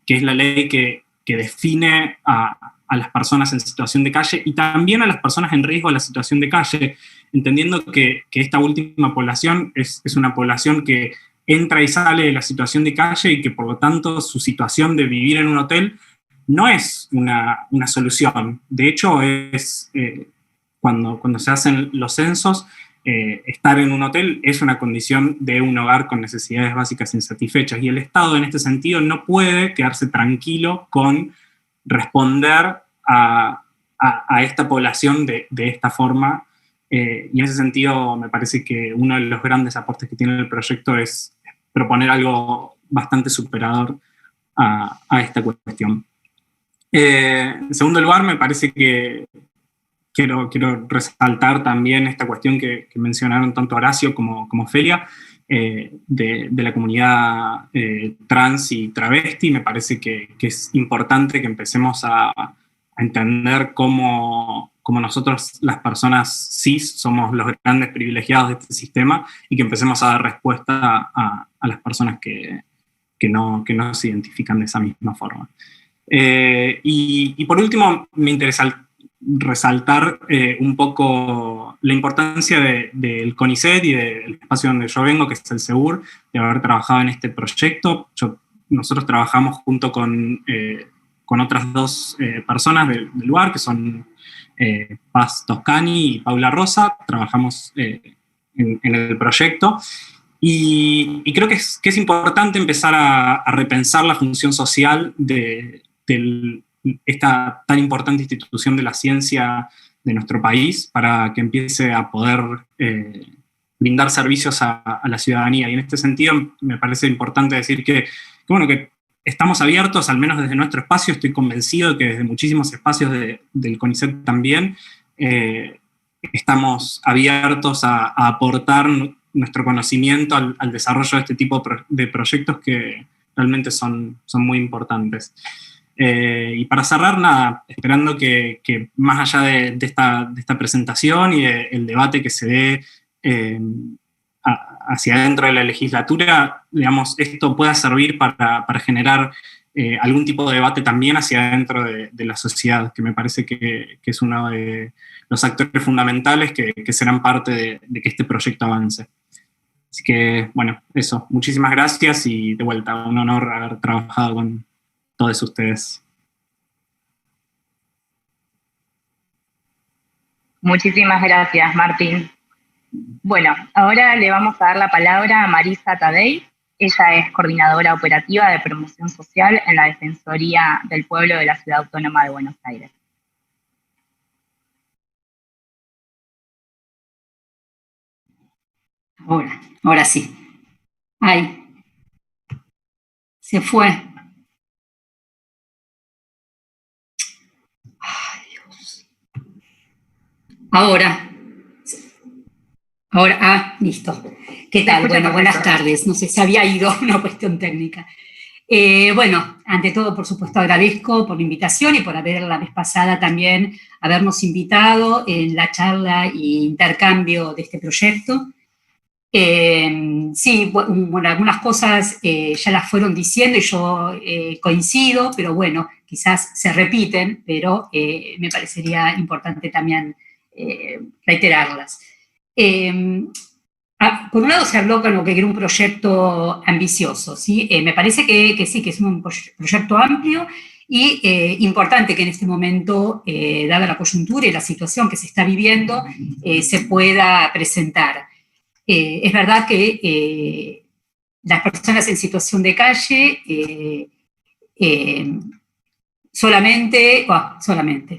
S5: es la ley que define a las personas en situación de calle y también a las personas en riesgo de la situación de calle, entendiendo que esta última población es una población que entra y sale de la situación de calle y que por lo tanto su situación de vivir en un hotel no es una solución. De hecho, es cuando se hacen los censos, estar en un hotel es una condición de un hogar con necesidades básicas insatisfechas, y el Estado en este sentido no puede quedarse tranquilo con responder a esta población de esta forma, y en ese sentido me parece que uno de los grandes aportes que tiene el proyecto es proponer algo bastante superador a esta cuestión. En segundo lugar, me parece que quiero resaltar también esta cuestión que mencionaron tanto Horacio como Ofelia, de la comunidad trans y travesti. Me parece que es importante que empecemos a entender cómo nosotros, las personas cis, somos los grandes privilegiados de este sistema, y que empecemos a dar respuesta a las personas que no se identifican de esa misma forma. Y por último, me interesa resaltar un poco la importancia del CONICET y del espacio donde yo vengo, que es el SEUR, de haber trabajado en este proyecto. Nosotros trabajamos junto con otras dos personas del lugar, que son Paz Toscani y Paula Rosa. Trabajamos en el proyecto. Y creo que es importante empezar a repensar la función social de esta tan importante institución de la ciencia de nuestro país, para que empiece a poder brindar servicios a la ciudadanía. Y en este sentido me parece importante decir que estamos abiertos, al menos desde nuestro espacio. Estoy convencido de que desde muchísimos espacios del CONICET también estamos abiertos a aportar nuestro conocimiento al desarrollo de este tipo de proyectos que realmente son muy importantes. Y para cerrar, nada, esperando que más allá de esta presentación y del debate que se dé hacia adentro de la legislatura, digamos, esto pueda servir para generar algún tipo de debate también hacia adentro de la sociedad, que me parece que es uno de los actores fundamentales que serán parte de que este proyecto avance. Así que, bueno, eso. Muchísimas gracias y de vuelta, un honor haber trabajado con todos ustedes.
S1: Muchísimas gracias, Martín. Bueno, ahora le vamos a dar la palabra a Marisa Tadei. Ella es coordinadora operativa de promoción social en la Defensoría del Pueblo de la Ciudad Autónoma de Buenos Aires.
S6: Ahora sí. Ay, se fue. Ay, Dios. Ahora, listo. ¿Qué tal? Bueno, buenas tardes. No sé, se había ido, una cuestión técnica. Bueno, ante todo, por supuesto, agradezco por la invitación y por haber la vez pasada también habernos invitado en la charla e intercambio de este proyecto. Sí, bueno, algunas cosas ya las fueron diciendo y yo coincido, pero bueno, quizás se repiten, pero me parecería importante también reiterarlas. Por un lado se habló con lo que era un proyecto ambicioso, ¿sí? Me parece que sí, que es un proyecto amplio y importante que en este momento, dada la coyuntura y la situación que se está viviendo, se pueda presentar. Es verdad que las personas en situación de calle solamente,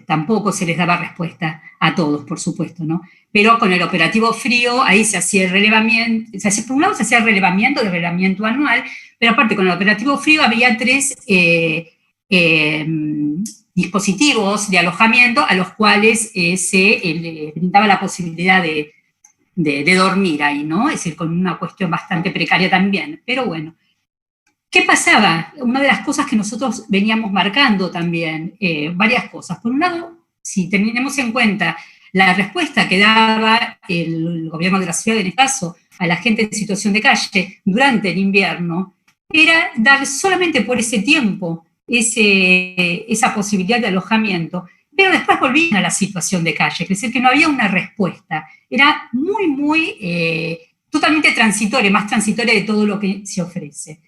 S6: tampoco se les daba respuesta a todos, por supuesto, ¿no? Pero con el operativo frío, ahí se hacía el relevamiento, por un lado se hacía el relevamiento anual, pero aparte con el operativo frío había 3 dispositivos de alojamiento a los cuales se brindaba la posibilidad de dormir ahí, ¿no? Es decir, con una cuestión bastante precaria también. Pero bueno, ¿qué pasaba? Una de las cosas que nosotros veníamos marcando también, varias cosas. Por un lado, si tenemos en cuenta la respuesta que daba el gobierno de la ciudad, en este caso, a la gente en situación de calle durante el invierno, era dar solamente por ese tiempo esa posibilidad de alojamiento, pero después volvían a la situación de calle, es decir, que no había una respuesta. Era totalmente transitoria, más transitoria de todo lo que se ofrece.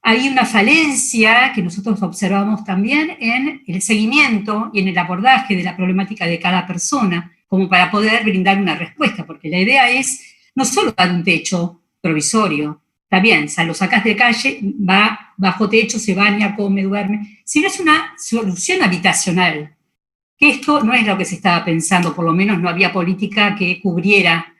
S6: Hay una falencia que nosotros observamos también en el seguimiento y en el abordaje de la problemática de cada persona, como para poder brindar una respuesta, porque la idea es no solo dar un techo provisorio, está bien, lo sacás de calle, va bajo techo, se baña, come, duerme, sino es una solución habitacional, que esto no es lo que se estaba pensando, por lo menos no había política que cubriera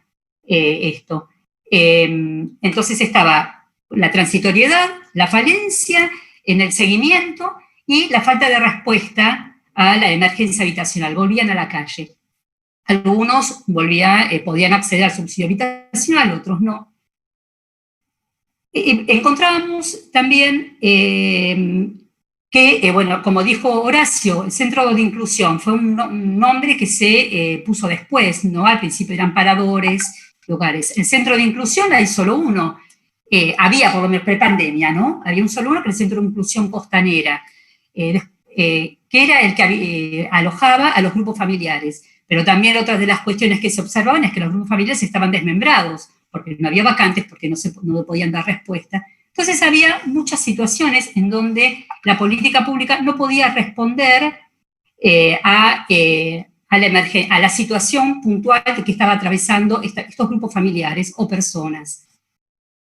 S6: esto. Entonces estaba la transitoriedad, la falencia en el seguimiento y la falta de respuesta a la emergencia habitacional. Volvían a la calle. Algunos podían acceder al subsidio habitacional, otros no. encontrábamos también que, bueno, como dijo Horacio, el Centro de Inclusión fue un nombre que se puso después, ¿no? Al principio eran paradores, lugares. El Centro de Inclusión hay solo uno. Había, por lo menos pre-pandemia, ¿no? Había un solo uno, que era el Centro de Inclusión Costanera, que era el que alojaba a los grupos familiares. Pero también otras de las cuestiones que se observaban es que los grupos familiares estaban desmembrados, porque no había vacantes, porque no podían dar respuesta. Entonces había muchas situaciones en donde la política pública no podía responder a la situación puntual que estaba atravesando estos grupos familiares o personas.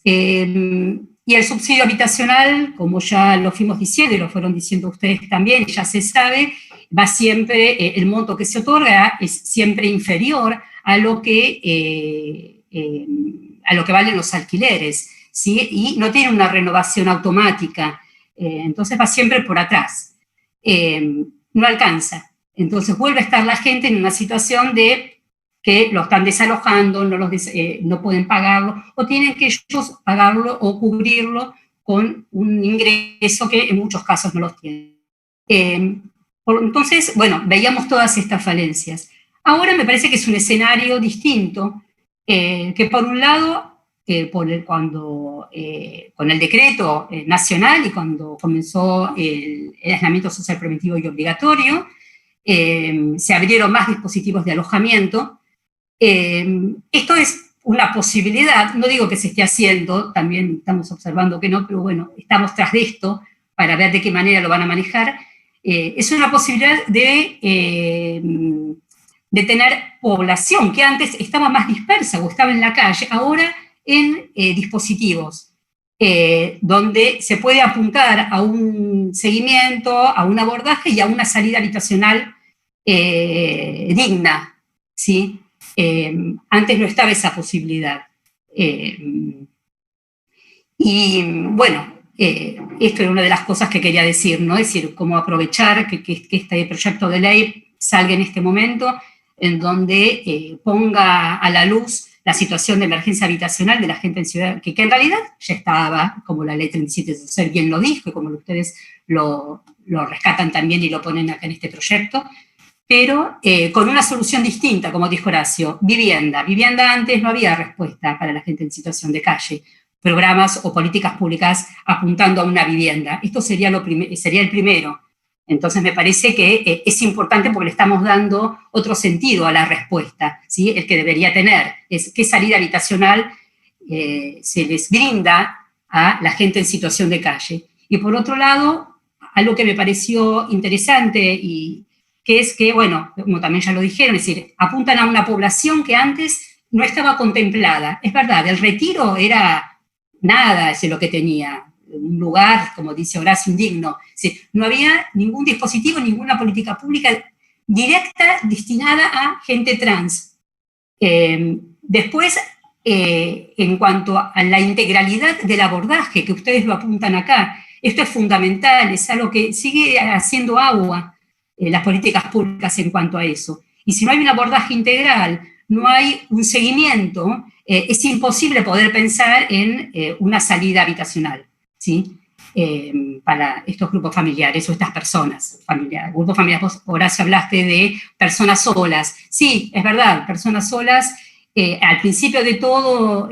S6: Y el subsidio habitacional, como ya lo fuimos diciendo y lo fueron diciendo ustedes también, ya se sabe, va siempre, el monto que se otorga es siempre inferior a lo que valen los alquileres, ¿sí? Y no tiene una renovación automática, entonces va siempre por atrás. No alcanza. Entonces vuelve a estar la gente en una situación de que lo están desalojando, no pueden pagarlo, o tienen que ellos pagarlo o cubrirlo con un ingreso que en muchos casos no los tienen. Entonces, bueno, veíamos todas estas falencias. Ahora me parece que es un escenario distinto, que por un lado, con el decreto nacional y cuando comenzó el aislamiento social preventivo y obligatorio, se abrieron más dispositivos de alojamiento. Esto es una posibilidad, no digo que se esté haciendo, también estamos observando que no, pero bueno, estamos tras de esto para ver de qué manera lo van a manejar. Es una posibilidad de tener población que antes estaba más dispersa o estaba en la calle, ahora en dispositivos, donde se puede apuntar a un seguimiento, a un abordaje y a una salida habitacional digna, ¿sí? Antes no estaba esa posibilidad. Y bueno, esto era una de las cosas que quería decir, ¿no? Es decir, cómo aprovechar que este proyecto de ley salga en este momento, en donde ponga a la luz la situación de emergencia habitacional de la gente en ciudad, que en realidad ya estaba, como la ley 37 bien lo dijo, y como ustedes lo rescatan también y lo ponen acá en este proyecto, pero con una solución distinta, como dijo Horacio, vivienda. Vivienda antes no había respuesta para la gente en situación de calle, programas o políticas públicas apuntando a una vivienda. Esto sería el primero. Entonces me parece que es importante porque le estamos dando otro sentido a la respuesta, ¿sí? El que debería tener es qué salida habitacional se les brinda a la gente en situación de calle. Y por otro lado, algo que me pareció interesante y que es que, bueno, como también ya lo dijeron, es decir, apuntan a una población que antes no estaba contemplada. Es verdad, el retiro era nada, es lo que tenía, un lugar, como dice Horacio, indigno. Es decir, no había ningún dispositivo, ninguna política pública directa destinada a gente trans. Después, en cuanto a la integralidad del abordaje, que ustedes lo apuntan acá, esto es fundamental, es algo que sigue haciendo agua las políticas públicas en cuanto a eso. Y si no hay un abordaje integral, no hay un seguimiento, es imposible poder pensar en una salida habitacional, ¿sí? Para estos grupos familiares o estas personas familiares. Grupos familiares, vos, Horacio, hablaste de personas solas. Sí, es verdad, personas solas, al principio de todo,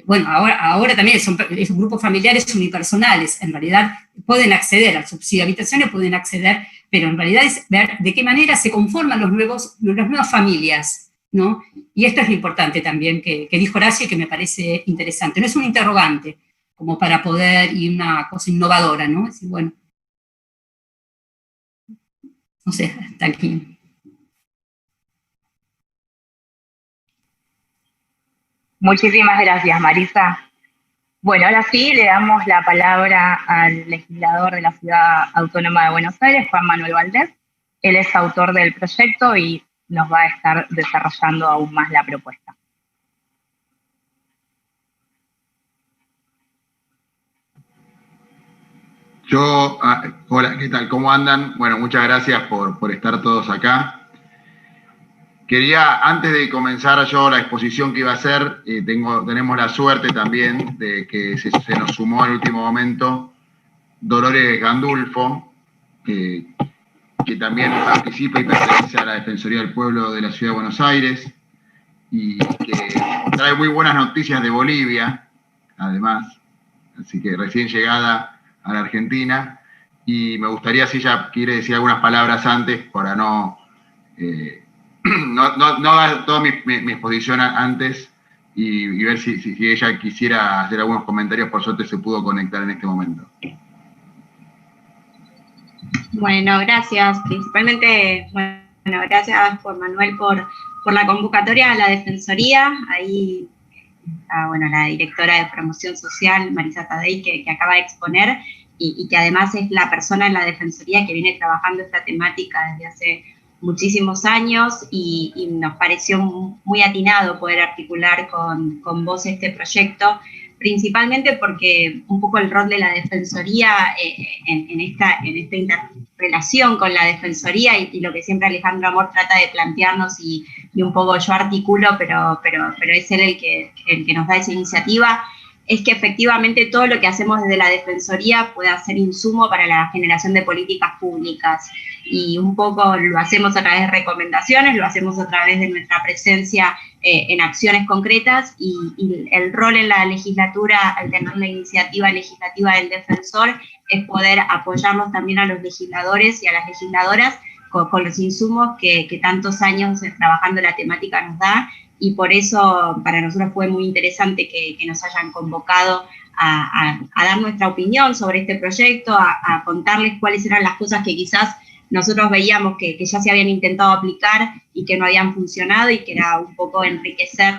S6: bueno, ahora también son grupos familiares unipersonales, en realidad pueden acceder al subsidio de habitaciones, pueden acceder, pero en realidad es ver de qué manera se conforman las nuevas familias, ¿no? Y esto es lo importante también que dijo Horacio y que me parece interesante. No es un interrogante, como para poder, y una cosa innovadora, ¿no? Es decir, bueno, no sé, hasta aquí.
S1: Muchísimas gracias, Marisa. Bueno, ahora sí le damos la palabra al legislador de la Ciudad Autónoma de Buenos Aires, Juan Manuel Valdés. Él es autor del proyecto y nos va a estar desarrollando aún más la propuesta.
S7: Hola, ¿qué tal? ¿Cómo andan? Bueno, muchas gracias por estar todos acá. Quería, antes de comenzar yo la exposición que iba a hacer, tenemos la suerte también de que se nos sumó en el último momento Dolores Gandulfo, que también participa y pertenece a la Defensoría del Pueblo de la Ciudad de Buenos Aires, y que trae muy buenas noticias de Bolivia, además, así que recién llegada a la Argentina, y me gustaría, si ella quiere decir algunas palabras antes, para no dar toda mi exposición antes, y ver si ella quisiera hacer algunos comentarios. Por suerte se pudo conectar en este momento.
S8: Bueno, gracias. Principalmente, bueno, gracias por Manuel por la convocatoria a la Defensoría. Ahí está, bueno, la directora de Promoción Social, Marisa Tadei, que acaba de exponer, y que además es la persona en la Defensoría que viene trabajando esta temática desde hace muchísimos años, y nos pareció muy atinado poder articular con vos este proyecto, principalmente porque un poco el rol de la Defensoría en esta interrelación con la Defensoría, y lo que siempre Alejandro Amor trata de plantearnos, y un poco yo articulo, pero es él el que nos da esa iniciativa, es que efectivamente todo lo que hacemos desde la Defensoría pueda ser insumo para la generación de políticas públicas. Y un poco lo hacemos a través de recomendaciones, lo hacemos a través de nuestra presencia en acciones concretas, y el rol en la legislatura, al tener la iniciativa legislativa del defensor, es poder apoyarlos también a los legisladores y a las legisladoras con los insumos que tantos años trabajando la temática nos da. Y por eso para nosotros fue muy interesante que nos hayan convocado a dar nuestra opinión sobre este proyecto, a contarles cuáles eran las cosas que quizás nosotros veíamos que ya se habían intentado aplicar y que no habían funcionado, y que era un poco enriquecer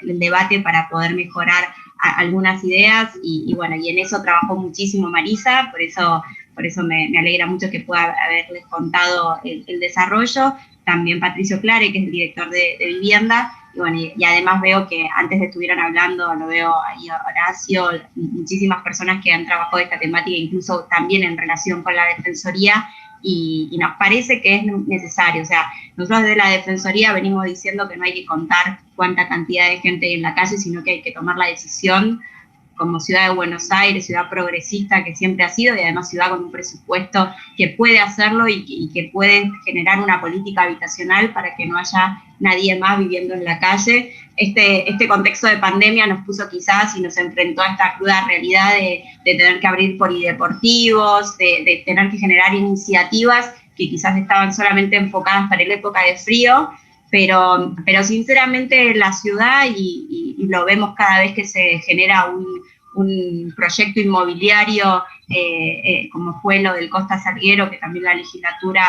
S8: el debate para poder mejorar algunas ideas, y bueno, y en eso trabajó muchísimo Marisa, por eso me alegra mucho que pueda haberles contado el desarrollo. También Patricio Clare, que es el director de Vivienda, y bueno, y además veo que antes estuvieron hablando, lo veo ahí Horacio, muchísimas personas que han trabajado esta temática, incluso también en relación con la Defensoría, y nos parece que es necesario. O sea, nosotros desde la Defensoría venimos diciendo que no hay que contar cuánta cantidad de gente hay en la calle, sino que hay que tomar la decisión como ciudad de Buenos Aires, ciudad progresista que siempre ha sido, y además ciudad con un presupuesto que puede hacerlo y que puede generar una política habitacional para que no haya nadie más viviendo en la calle. Este contexto de pandemia nos puso quizás y nos enfrentó a esta cruda realidad de tener que abrir polideportivos, de tener que generar iniciativas que quizás estaban solamente enfocadas para la época de frío, pero sinceramente la ciudad, y lo vemos cada vez que se genera un proyecto inmobiliario, como fue lo del Costa Salguero, que también la legislatura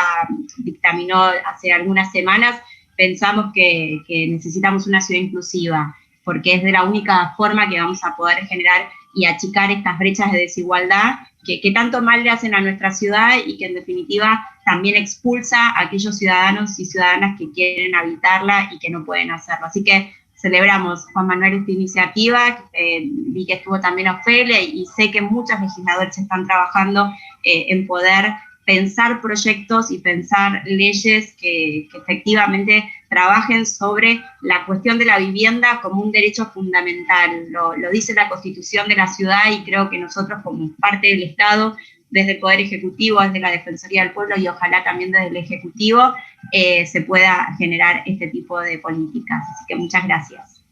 S8: dictaminó hace algunas semanas, pensamos que necesitamos una ciudad inclusiva, porque es de la única forma que vamos a poder generar y achicar estas brechas de desigualdad que tanto mal le hacen a nuestra ciudad, y que en definitiva también expulsa a aquellos ciudadanos y ciudadanas que quieren habitarla y que no pueden hacerlo. Así que celebramos, Juan Manuel, esta iniciativa. Vi que estuvo también Ofelia, y sé que muchos legisladores están trabajando en poder pensar proyectos y pensar leyes que efectivamente trabajen sobre la cuestión de la vivienda como un derecho fundamental. Lo dice la Constitución de la ciudad, y creo que nosotros como parte del Estado, desde el Poder Ejecutivo, desde la Defensoría del Pueblo, y ojalá también desde el Ejecutivo, se pueda generar este tipo de políticas. Así que muchas gracias.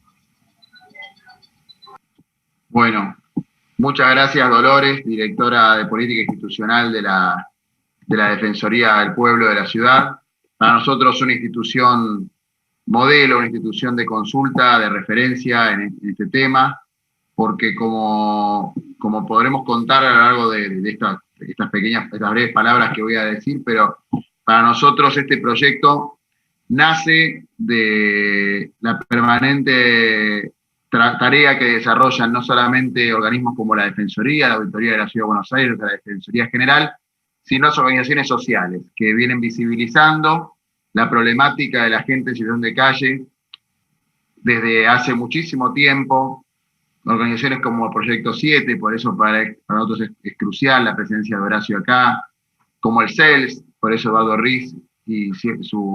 S7: Bueno, muchas gracias, Dolores, directora de Política Institucional de la Defensoría del Pueblo de la ciudad. Para nosotros es una institución modelo, una institución de consulta, de referencia en este tema, porque como podremos contar a lo largo de estas breves palabras que voy a decir, pero para nosotros este proyecto nace de la permanente tarea que desarrollan no solamente organismos como la Defensoría, la Auditoría de la Ciudad de Buenos Aires, la Defensoría General, sino las organizaciones sociales que vienen visibilizando la problemática de la gente en situación de calle desde hace muchísimo tiempo. Organizaciones como el Proyecto 7, por eso para nosotros es crucial la presencia de Horacio acá, como el CELS, por eso Eduardo Riz y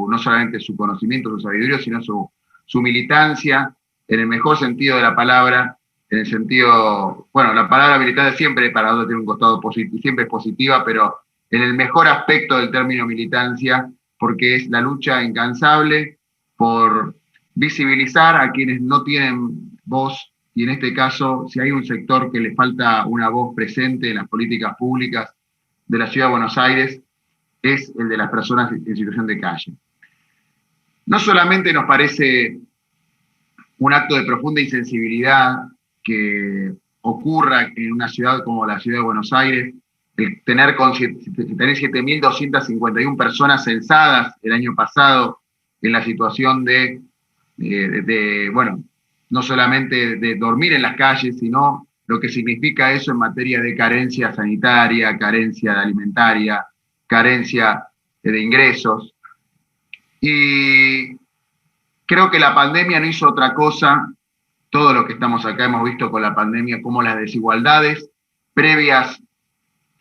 S7: no solamente su conocimiento, su sabiduría, sino su militancia, en el mejor sentido de la palabra, en el sentido, bueno, la palabra militancia siempre para nosotros tiene un costado positivo, siempre es positiva, pero en el mejor aspecto del término militancia, porque es la lucha incansable por visibilizar a quienes no tienen voz, y en este caso, si hay un sector que le falta una voz presente en las políticas públicas de la Ciudad de Buenos Aires, es el de las personas en situación de calle. No solamente nos parece un acto de profunda insensibilidad que ocurra en una ciudad como la Ciudad de Buenos Aires, el tener 7.251 personas censadas el año pasado en la situación bueno, no solamente de dormir en las calles, sino lo que significa eso en materia de carencia sanitaria, carencia alimentaria, carencia de ingresos. Y creo que la pandemia no hizo otra cosa. Todo lo que estamos acá hemos visto con la pandemia, cómo las desigualdades previas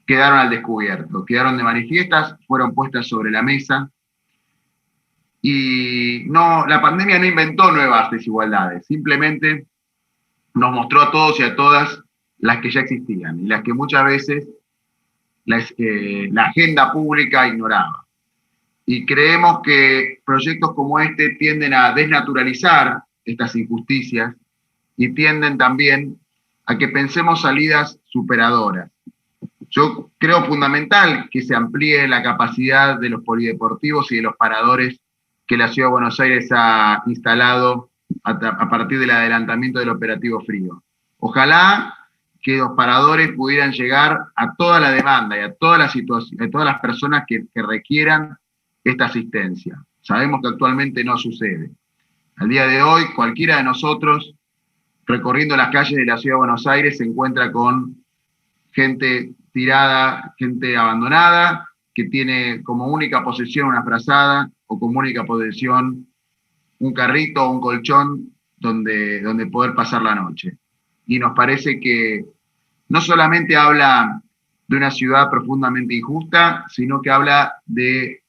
S7: quedaron al descubierto, quedaron de manifiestas, fueron puestas sobre la mesa. Y no, la pandemia no inventó nuevas desigualdades, simplemente nos mostró a todos y a todas las que ya existían y las que muchas veces la agenda pública ignoraba. Y creemos que proyectos como este tienden a desnaturalizar estas injusticias y tienden también a que pensemos salidas superadoras. Yo creo fundamental que se amplíe la capacidad de los polideportivos y de los paradores que la Ciudad de Buenos Aires ha instalado a partir del adelantamiento del operativo Frío. Ojalá que los paradores pudieran llegar a toda la demanda y a todas las personas que requieran esta asistencia. Sabemos que actualmente no sucede. Al día de hoy, cualquiera de nosotros, recorriendo las calles de la Ciudad de Buenos Aires, se encuentra con gente tirada, gente abandonada, que tiene como única posesión una frazada o como única posesión un carrito o un colchón donde poder pasar la noche. Y nos parece que no solamente habla de una ciudad profundamente injusta, sino que habla de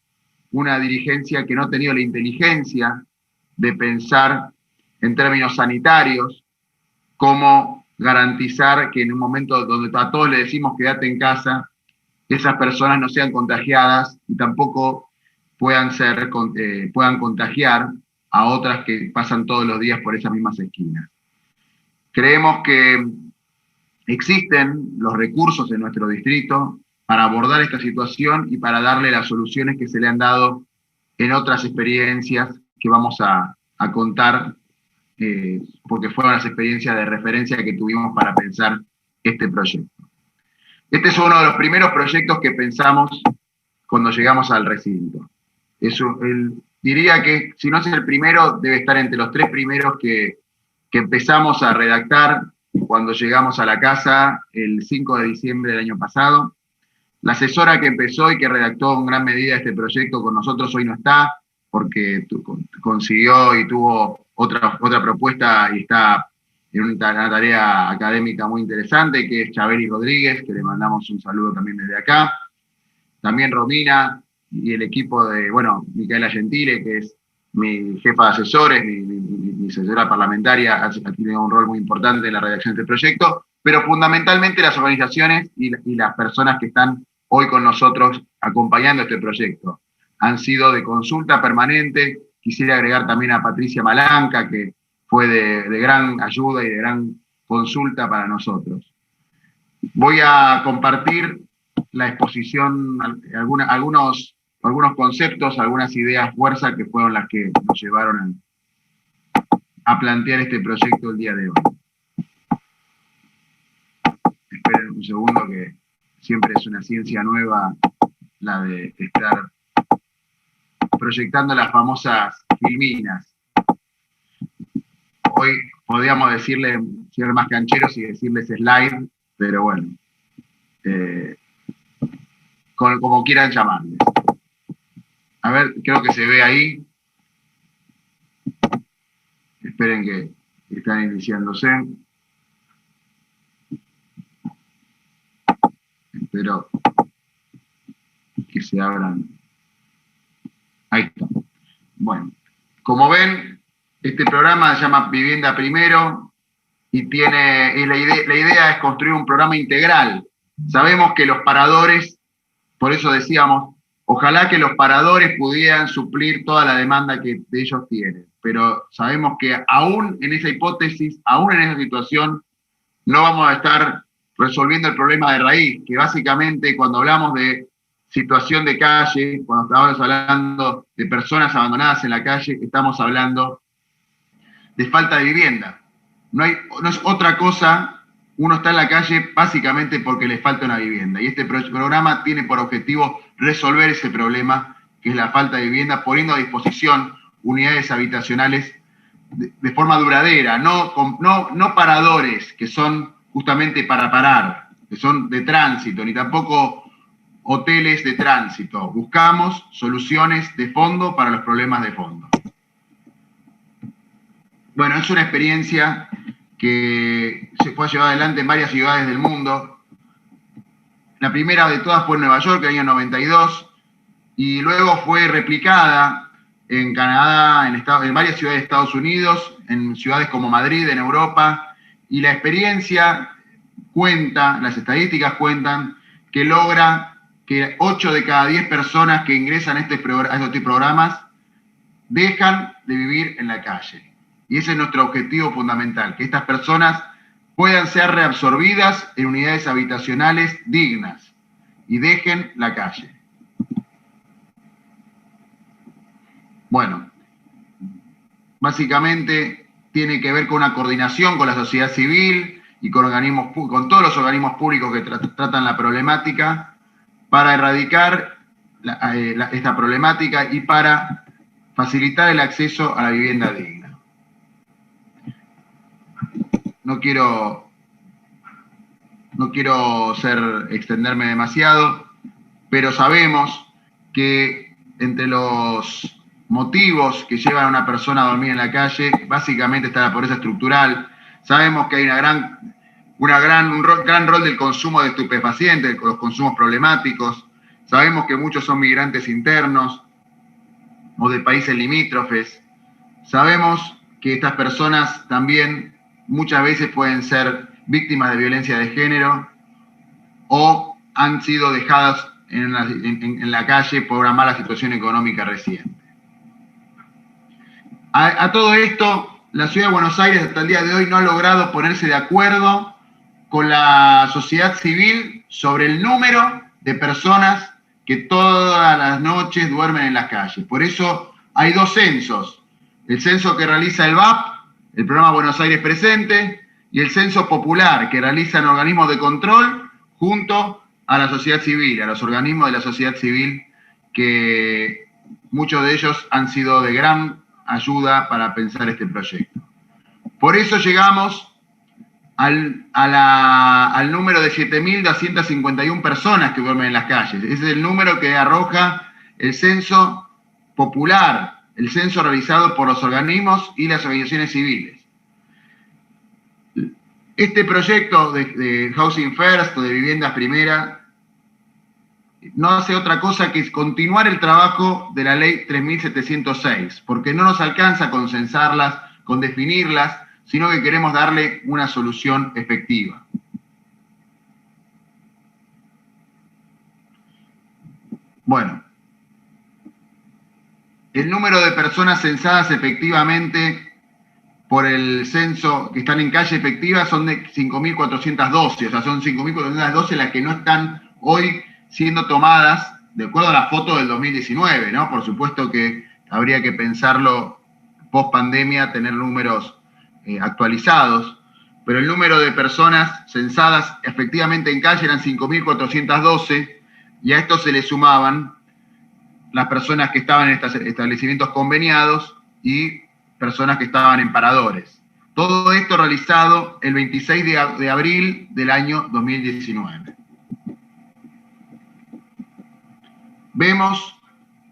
S7: una dirigencia que no ha tenido la inteligencia de pensar en términos sanitarios cómo garantizar que en un momento donde a todos le decimos quédate en casa, esas personas no sean contagiadas y tampoco puedan contagiar a otras que pasan todos los días por esas mismas esquinas. Creemos que existen los recursos en nuestro distrito para abordar esta situación y para darle las soluciones que se le han dado en otras experiencias que vamos a contar, porque fueron las experiencias de referencia que tuvimos para pensar este proyecto. Este es uno de los primeros proyectos que pensamos cuando llegamos al recinto. Diría que si no es el primero, debe estar entre los 3 primeros que empezamos a redactar cuando llegamos a la casa el 5 de diciembre del año pasado. La asesora que empezó y que redactó en gran medida este proyecto con nosotros hoy no está, porque consiguió y tuvo otra propuesta y está en una tarea académica muy interesante, que es Chabeli Rodríguez, que le mandamos un saludo también desde acá. También Romina y el equipo de, Micaela Gentile, que es mi jefa de asesores, mi asesora parlamentaria, ha tenido un rol muy importante en la redacción de este proyecto, pero fundamentalmente las organizaciones y las personas que están hoy con nosotros acompañando este proyecto. Han sido de consulta permanente. Quisiera agregar también a Patricia Malanca, que fue de gran ayuda y de gran consulta para nosotros. Voy a compartir la exposición, algunos conceptos, algunas ideas fuerza que fueron las que nos llevaron a plantear este proyecto el día de hoy. Esperen un segundo, que siempre es una ciencia nueva la de estar proyectando las famosas filminas. Hoy podríamos decirle, ser más cancheros y decirles slide, pero bueno, como quieran llamarles. A ver, creo que se ve ahí. Esperen que están iniciándose. Espero que se abran Ahí está. Bueno, como ven, este programa se llama Vivienda Primero y la idea es construir un programa integral. Sabemos que los paradores, por eso decíamos, ojalá que los paradores pudieran suplir toda la demanda que ellos tienen, pero sabemos que aún en esa hipótesis, aún en esa situación, no vamos a estar resolviendo el problema de raíz, que básicamente cuando hablamos de situación de calle, cuando estamos hablando de personas abandonadas en la calle, estamos hablando de falta de vivienda. No es otra cosa, uno está en la calle básicamente porque le falta una vivienda. Y este programa tiene por objetivo resolver ese problema, que es la falta de vivienda, poniendo a disposición unidades habitacionales de forma duradera, no paradores que son justamente para parar, que son de tránsito, ni tampoco hoteles de tránsito. Buscamos soluciones de fondo para los problemas de fondo. Bueno, es una experiencia que se fue llevada adelante en varias ciudades del mundo. La primera de todas fue en Nueva York, en el año 92, y luego fue replicada en Canadá, en varias ciudades de Estados Unidos, en ciudades como Madrid, en Europa, y la experiencia cuenta, las estadísticas cuentan, que logra que 8 de cada 10 personas que ingresan a estos programas dejan de vivir en la calle. Y ese es nuestro objetivo fundamental, que estas personas puedan ser reabsorbidas en unidades habitacionales dignas y dejen la calle. Bueno, básicamente tiene que ver con una coordinación con la sociedad civil y con todos los organismos públicos que tratan la problemática para erradicar esta problemática y para facilitar el acceso a la vivienda digna. No quiero extenderme demasiado, pero sabemos que entre los motivos que llevan a una persona a dormir en la calle, básicamente está la pobreza estructural. Sabemos que hay un gran rol del consumo de estupefacientes, los consumos problemáticos. Sabemos que muchos son migrantes internos o de países limítrofes. Sabemos que estas personas también muchas veces pueden ser víctimas de violencia de género o han sido dejadas en la calle por una mala situación económica reciente. A todo esto, la Ciudad de Buenos Aires hasta el día de hoy no ha logrado ponerse de acuerdo con la sociedad civil sobre el número de personas que todas las noches duermen en las calles. Por eso hay 2 censos. El censo que realiza el VAP, el Programa Buenos Aires Presente, y el censo popular que realizan organismos de control junto a la sociedad civil, a los organismos de la sociedad civil, que muchos de ellos han sido de gran ayuda para pensar este proyecto. Por eso llegamos al número de 7.251 personas que duermen en las calles. Ese es el número que arroja el censo popular, el censo realizado por los organismos y las organizaciones civiles. Este proyecto de Housing First o de Viviendas Primera no hace otra cosa que continuar el trabajo de la ley 3706, porque no nos alcanza con censarlas, con definirlas, sino que queremos darle una solución efectiva. Bueno, el número de personas censadas efectivamente por el censo que están en calle efectiva son de 5.412, o sea, son 5.412 las que no están hoy siendo tomadas de acuerdo a la foto del 2019, ¿no? Por supuesto que habría que pensarlo post pandemia, tener números actualizados, pero el número de personas censadas efectivamente en calle eran 5.412 y a esto se le sumaban las personas que estaban en estos establecimientos conveniados y personas que estaban en paradores. Todo esto realizado el 26 de abril del año 2019. Vemos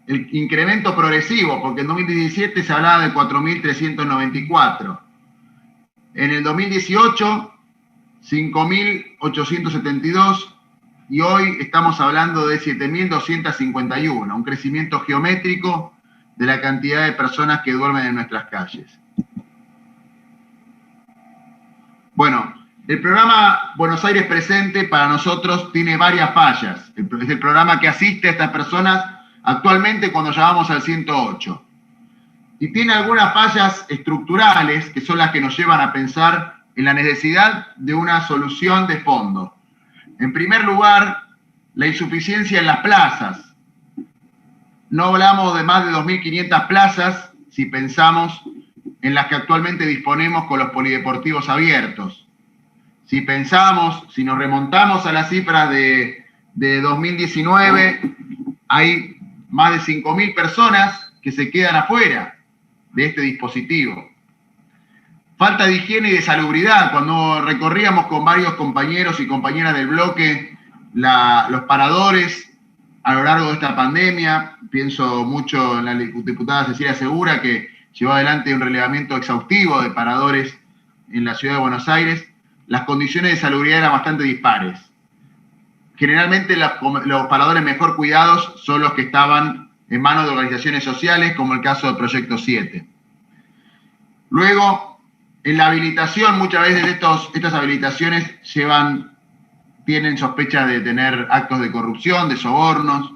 S7: el incremento progresivo, porque en 2017 se hablaba de 4.394. En el 2018, 5.872, y hoy estamos hablando de 7.251, un crecimiento geométrico de la cantidad de personas que duermen en nuestras calles. Bueno, el programa Buenos Aires Presente para nosotros tiene varias fallas. Es el programa que asiste a estas personas actualmente cuando llamamos al 108. Y tiene algunas fallas estructurales que son las que nos llevan a pensar en la necesidad de una solución de fondo. En primer lugar, la insuficiencia en las plazas. No hablamos de más de 2.500 plazas si pensamos en las que actualmente disponemos con los polideportivos abiertos. Si pensamos, si nos remontamos a las cifras de 2019, hay más de 5.000 personas que se quedan afuera de este dispositivo. Falta de higiene y de salubridad. Cuando recorríamos con varios compañeros y compañeras del bloque los paradores a lo largo de esta pandemia, pienso mucho en la diputada Cecilia Segura, que llevó adelante un relevamiento exhaustivo de paradores en la ciudad de Buenos Aires, las condiciones de salubridad eran bastante dispares. Generalmente los paradores mejor cuidados son los que estaban en manos de organizaciones sociales, como el caso del Proyecto 7. Luego, en la habilitación, muchas veces estas habilitaciones tienen sospechas de tener actos de corrupción, de sobornos.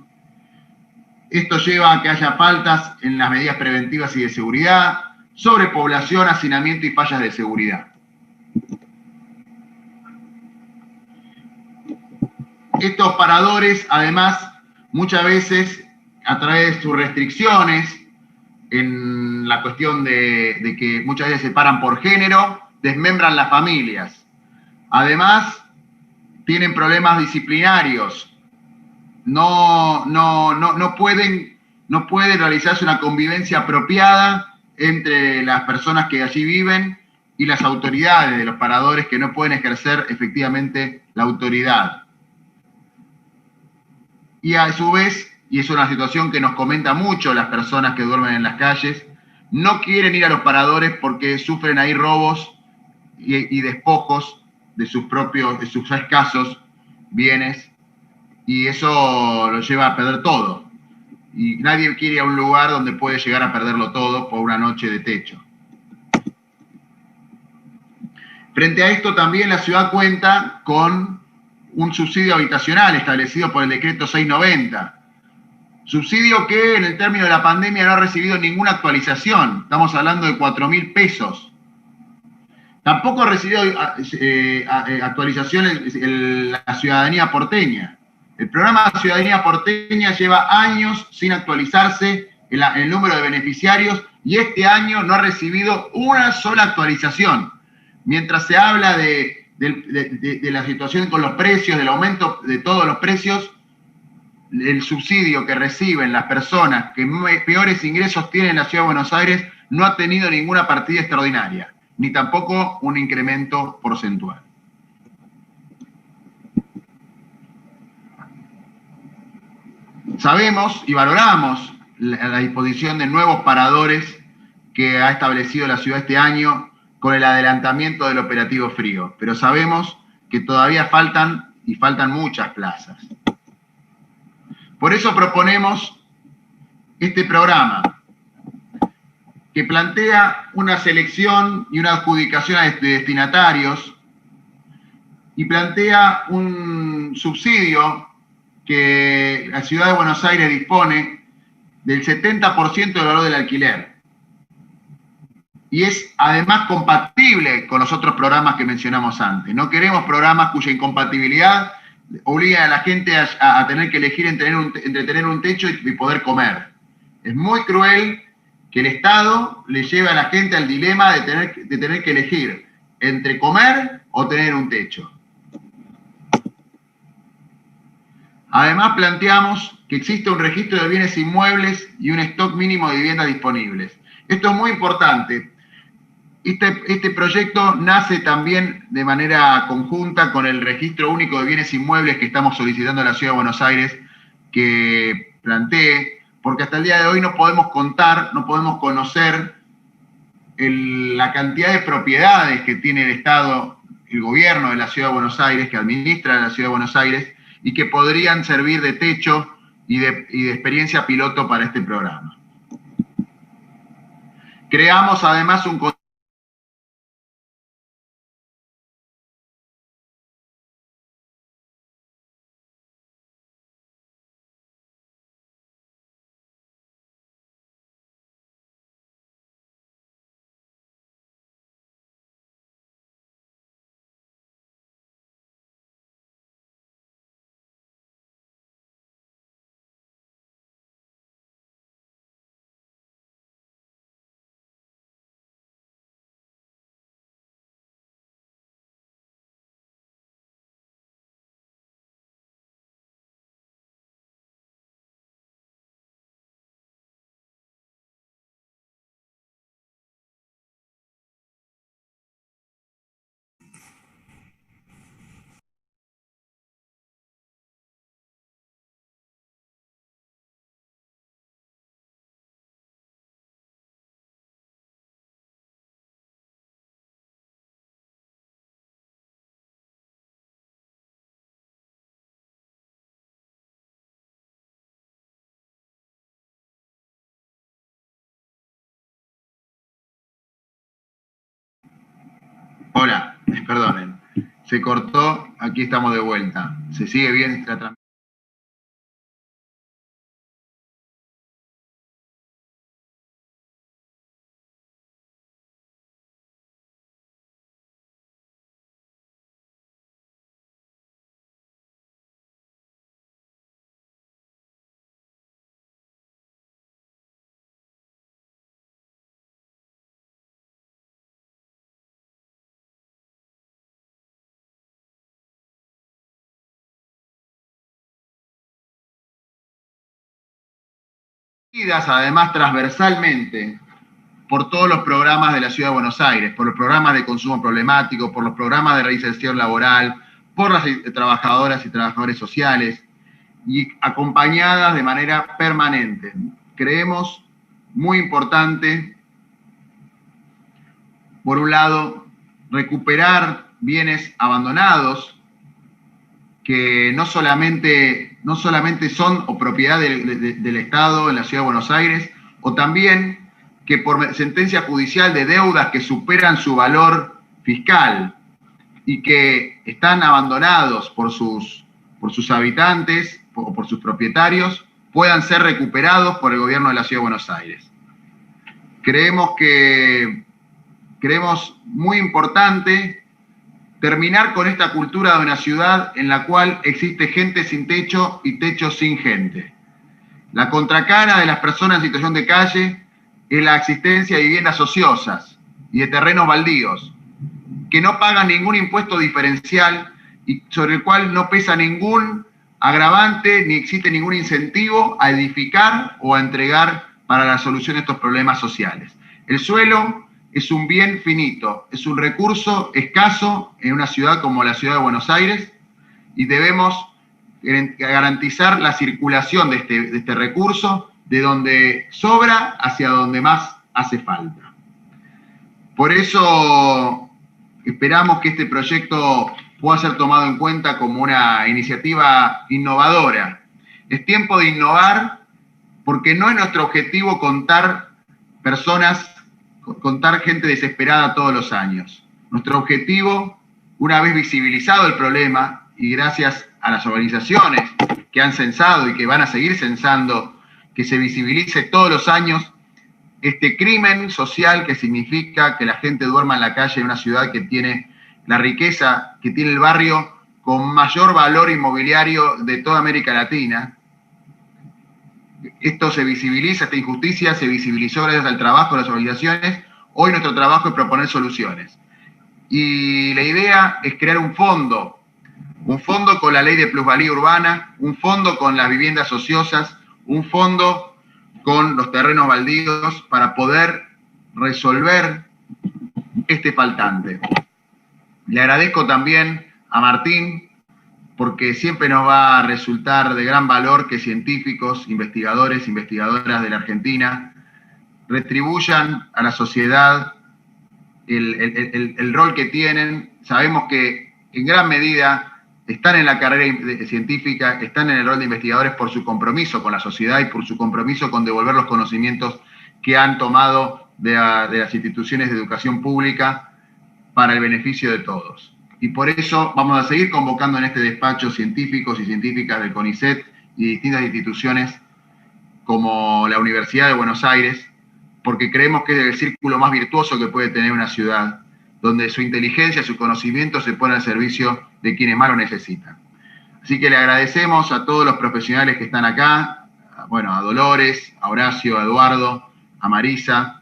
S7: Esto lleva a que haya faltas en las medidas preventivas y de seguridad, sobrepoblación, hacinamiento y fallas de seguridad. Estos paradores, además, muchas veces, a través de sus restricciones, en la cuestión de que muchas veces se paran por género, desmembran las familias. Además, tienen problemas disciplinarios. No puede realizarse una convivencia apropiada entre las personas que allí viven y las autoridades de los paradores, que no pueden ejercer efectivamente la autoridad. Y a su vez, y es una situación que nos comenta mucho las personas que duermen en las calles, no quieren ir a los paradores porque sufren ahí robos y despojos de sus escasos bienes, y eso lo lleva a perder todo. Y nadie quiere ir a un lugar donde puede llegar a perderlo todo por una noche de techo. Frente a esto, también la ciudad cuenta con un subsidio habitacional establecido por el decreto 690. Subsidio que en el término de la pandemia no ha recibido ninguna actualización. Estamos hablando de 4.000 pesos. Tampoco ha recibido actualizaciones la ciudadanía porteña. El programa Ciudadanía Porteña lleva años sin actualizarse el número de beneficiarios y este año no ha recibido una sola actualización. Mientras se habla de la situación con los precios, del aumento de todos los precios, el subsidio que reciben las personas que peores ingresos tienen en la Ciudad de Buenos Aires no ha tenido ninguna partida extraordinaria, ni tampoco un incremento porcentual. Sabemos y valoramos la disposición de nuevos paradores que ha establecido la ciudad este año con el adelantamiento del operativo frío, pero sabemos que todavía faltan muchas plazas. Por eso proponemos este programa, que plantea una selección y una adjudicación de destinatarios y plantea un subsidio que la Ciudad de Buenos Aires dispone del 70% del valor del alquiler. Y es además compatible con los otros programas que mencionamos antes. No queremos programas cuya incompatibilidad obliga a la gente a tener que elegir entre tener un techo y poder comer. Es muy cruel que el Estado le lleve a la gente al dilema de tener que elegir entre comer o tener un techo. Además, planteamos que existe un registro de bienes inmuebles y un stock mínimo de viviendas disponibles. Esto es muy importante. Este proyecto nace también de manera conjunta con el registro único de bienes inmuebles que estamos solicitando a la Ciudad de Buenos Aires que plantee, porque hasta el día de hoy no podemos conocer la cantidad de propiedades que tiene el Estado, el gobierno de la Ciudad de Buenos Aires, que administra la Ciudad de Buenos Aires, y que podrían servir de techo y de experiencia piloto para este programa. Creamos además un Hola, perdonen. Se cortó, aquí estamos de vuelta. ¿Se sigue bien la transmisión? Además, transversalmente, por todos los programas de la Ciudad de Buenos Aires, por los programas de consumo problemático, por los programas de reinserción laboral, por las trabajadoras y trabajadores sociales, y acompañadas de manera permanente. Creemos muy importante, por un lado, recuperar bienes abandonados, que no solamente son o propiedad del Estado en la Ciudad de Buenos Aires, o también que por sentencia judicial de deudas que superan su valor fiscal y que están abandonados por sus habitantes o por sus propietarios, puedan ser recuperados por el gobierno de la Ciudad de Buenos Aires. Creemos muy importante terminar con esta cultura de una ciudad en la cual existe gente sin techo y techo sin gente. La contracara de las personas en situación de calle es la existencia de viviendas ociosas y de terrenos baldíos, que no pagan ningún impuesto diferencial y sobre el cual no pesa ningún agravante ni existe ningún incentivo a edificar o a entregar para la solución de estos problemas sociales. El suelo es un bien finito, es un recurso escaso en una ciudad como la Ciudad de Buenos Aires y debemos garantizar la circulación de este recurso de donde sobra hacia donde más hace falta. Por eso esperamos que este proyecto pueda ser tomado en cuenta como una iniciativa innovadora. Es tiempo de innovar porque no es nuestro objetivo contar gente desesperada todos los años. Nuestro objetivo, una vez visibilizado el problema, y gracias a las organizaciones que han censado y que van a seguir censando, que se visibilice todos los años este crimen social que significa que la gente duerma en la calle en una ciudad que tiene la riqueza, que tiene el barrio con mayor valor inmobiliario de toda América Latina. Esto se visibiliza, esta injusticia se visibilizó gracias al trabajo de las organizaciones. Hoy nuestro trabajo es proponer soluciones. Y la idea es crear un fondo con la ley de plusvalía urbana, un fondo con las viviendas ociosas, un fondo con los terrenos baldíos para poder resolver este faltante. Le agradezco también a Martín, porque siempre nos va a resultar de gran valor que científicos, investigadores, investigadoras de la Argentina retribuyan a la sociedad el rol que tienen. Sabemos que en gran medida están en la carrera científica, están en el rol de investigadores por su compromiso con la sociedad y por su compromiso con devolver los conocimientos que han tomado de las instituciones de educación pública para el beneficio de todos. Y por eso vamos a seguir convocando en este despacho científicos y científicas del CONICET y distintas instituciones como la Universidad de Buenos Aires, porque creemos que es el círculo más virtuoso que puede tener una ciudad, donde su inteligencia, su conocimiento se pone al servicio de quienes más lo necesitan. Así que le agradecemos a todos los profesionales que están acá, bueno, a Dolores, a Horacio, a Eduardo, a Marisa.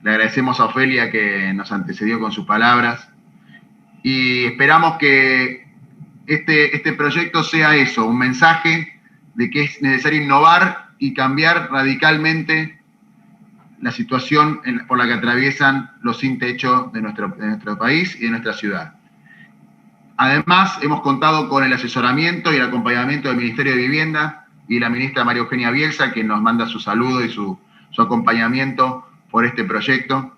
S7: Le agradecemos a Ofelia que nos antecedió con sus palabras. Y esperamos que este proyecto sea eso, un mensaje de que es necesario innovar y cambiar radicalmente la situación por la que atraviesan los sin techo de nuestro país y de nuestra ciudad. Además, hemos contado con el asesoramiento y el acompañamiento del Ministerio de Vivienda y la ministra María Eugenia Bielsa, que nos manda su saludo y su acompañamiento por este proyecto.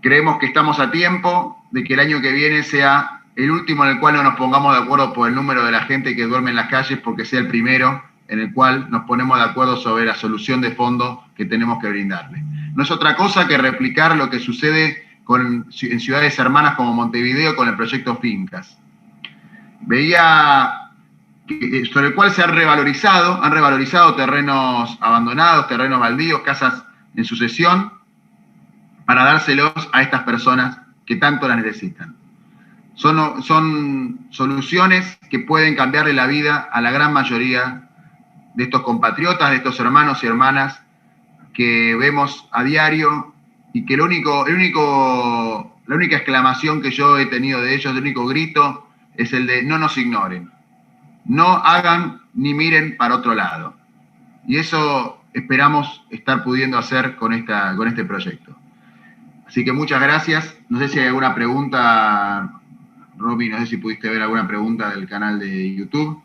S7: Creemos que estamos a tiempo de que el año que viene sea el último en el cual no nos pongamos de acuerdo por el número de la gente que duerme en las calles, porque sea el primero en el cual nos ponemos de acuerdo sobre la solución de fondo que tenemos que brindarle. No es otra cosa que replicar lo que sucede en ciudades hermanas como Montevideo con el proyecto Fincas. Veía sobre el cual se han revalorizado terrenos abandonados, terrenos baldíos, casas en sucesión, para dárselos a estas personas que tanto las necesitan. Son soluciones que pueden cambiarle la vida a la gran mayoría de estos compatriotas, de estos hermanos y hermanas que vemos a diario y que la única exclamación que yo he tenido de ellos, el único grito, es el de no nos ignoren, no hagan ni miren para otro lado. Y eso esperamos estar pudiendo hacer con este proyecto. Así que muchas gracias. No sé si hay alguna pregunta, Romy, no sé si pudiste ver alguna pregunta del canal de YouTube.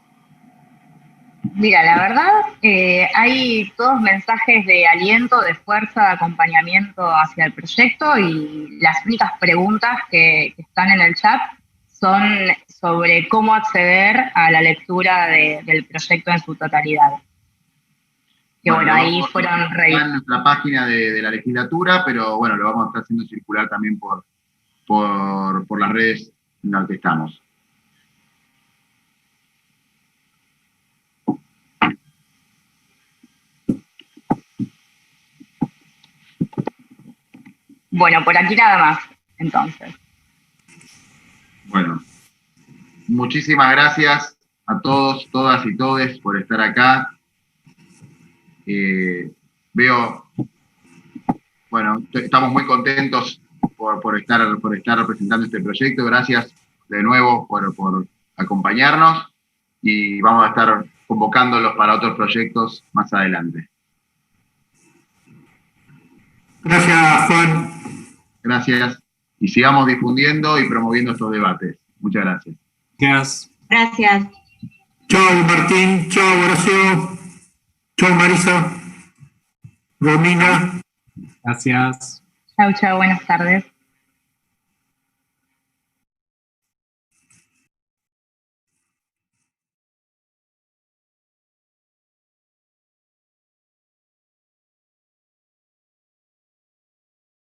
S1: Mira, la verdad, hay todos mensajes de aliento, de fuerza, de acompañamiento hacia el proyecto, y las únicas preguntas que están en el chat son sobre cómo acceder a la lectura del proyecto en su totalidad. Que bueno, ahí fueron
S7: en nuestra página de la legislatura, pero bueno, lo vamos a estar haciendo circular también por las redes en las que estamos.
S1: Bueno, por aquí nada más, entonces.
S7: Bueno, muchísimas gracias a todos, todas y todes por estar acá. Estamos muy contentos por estar representando este proyecto. Gracias de nuevo por acompañarnos y vamos a estar convocándolos para otros proyectos más adelante.
S3: Gracias, Juan.
S7: Gracias. Y sigamos difundiendo y promoviendo estos debates. Muchas gracias.
S5: Gracias.
S8: Gracias.
S3: Chao, Martín. Chao, Horacio. Chao, Marisa. Romina.
S5: Gracias.
S1: Chau, chau, buenas tardes.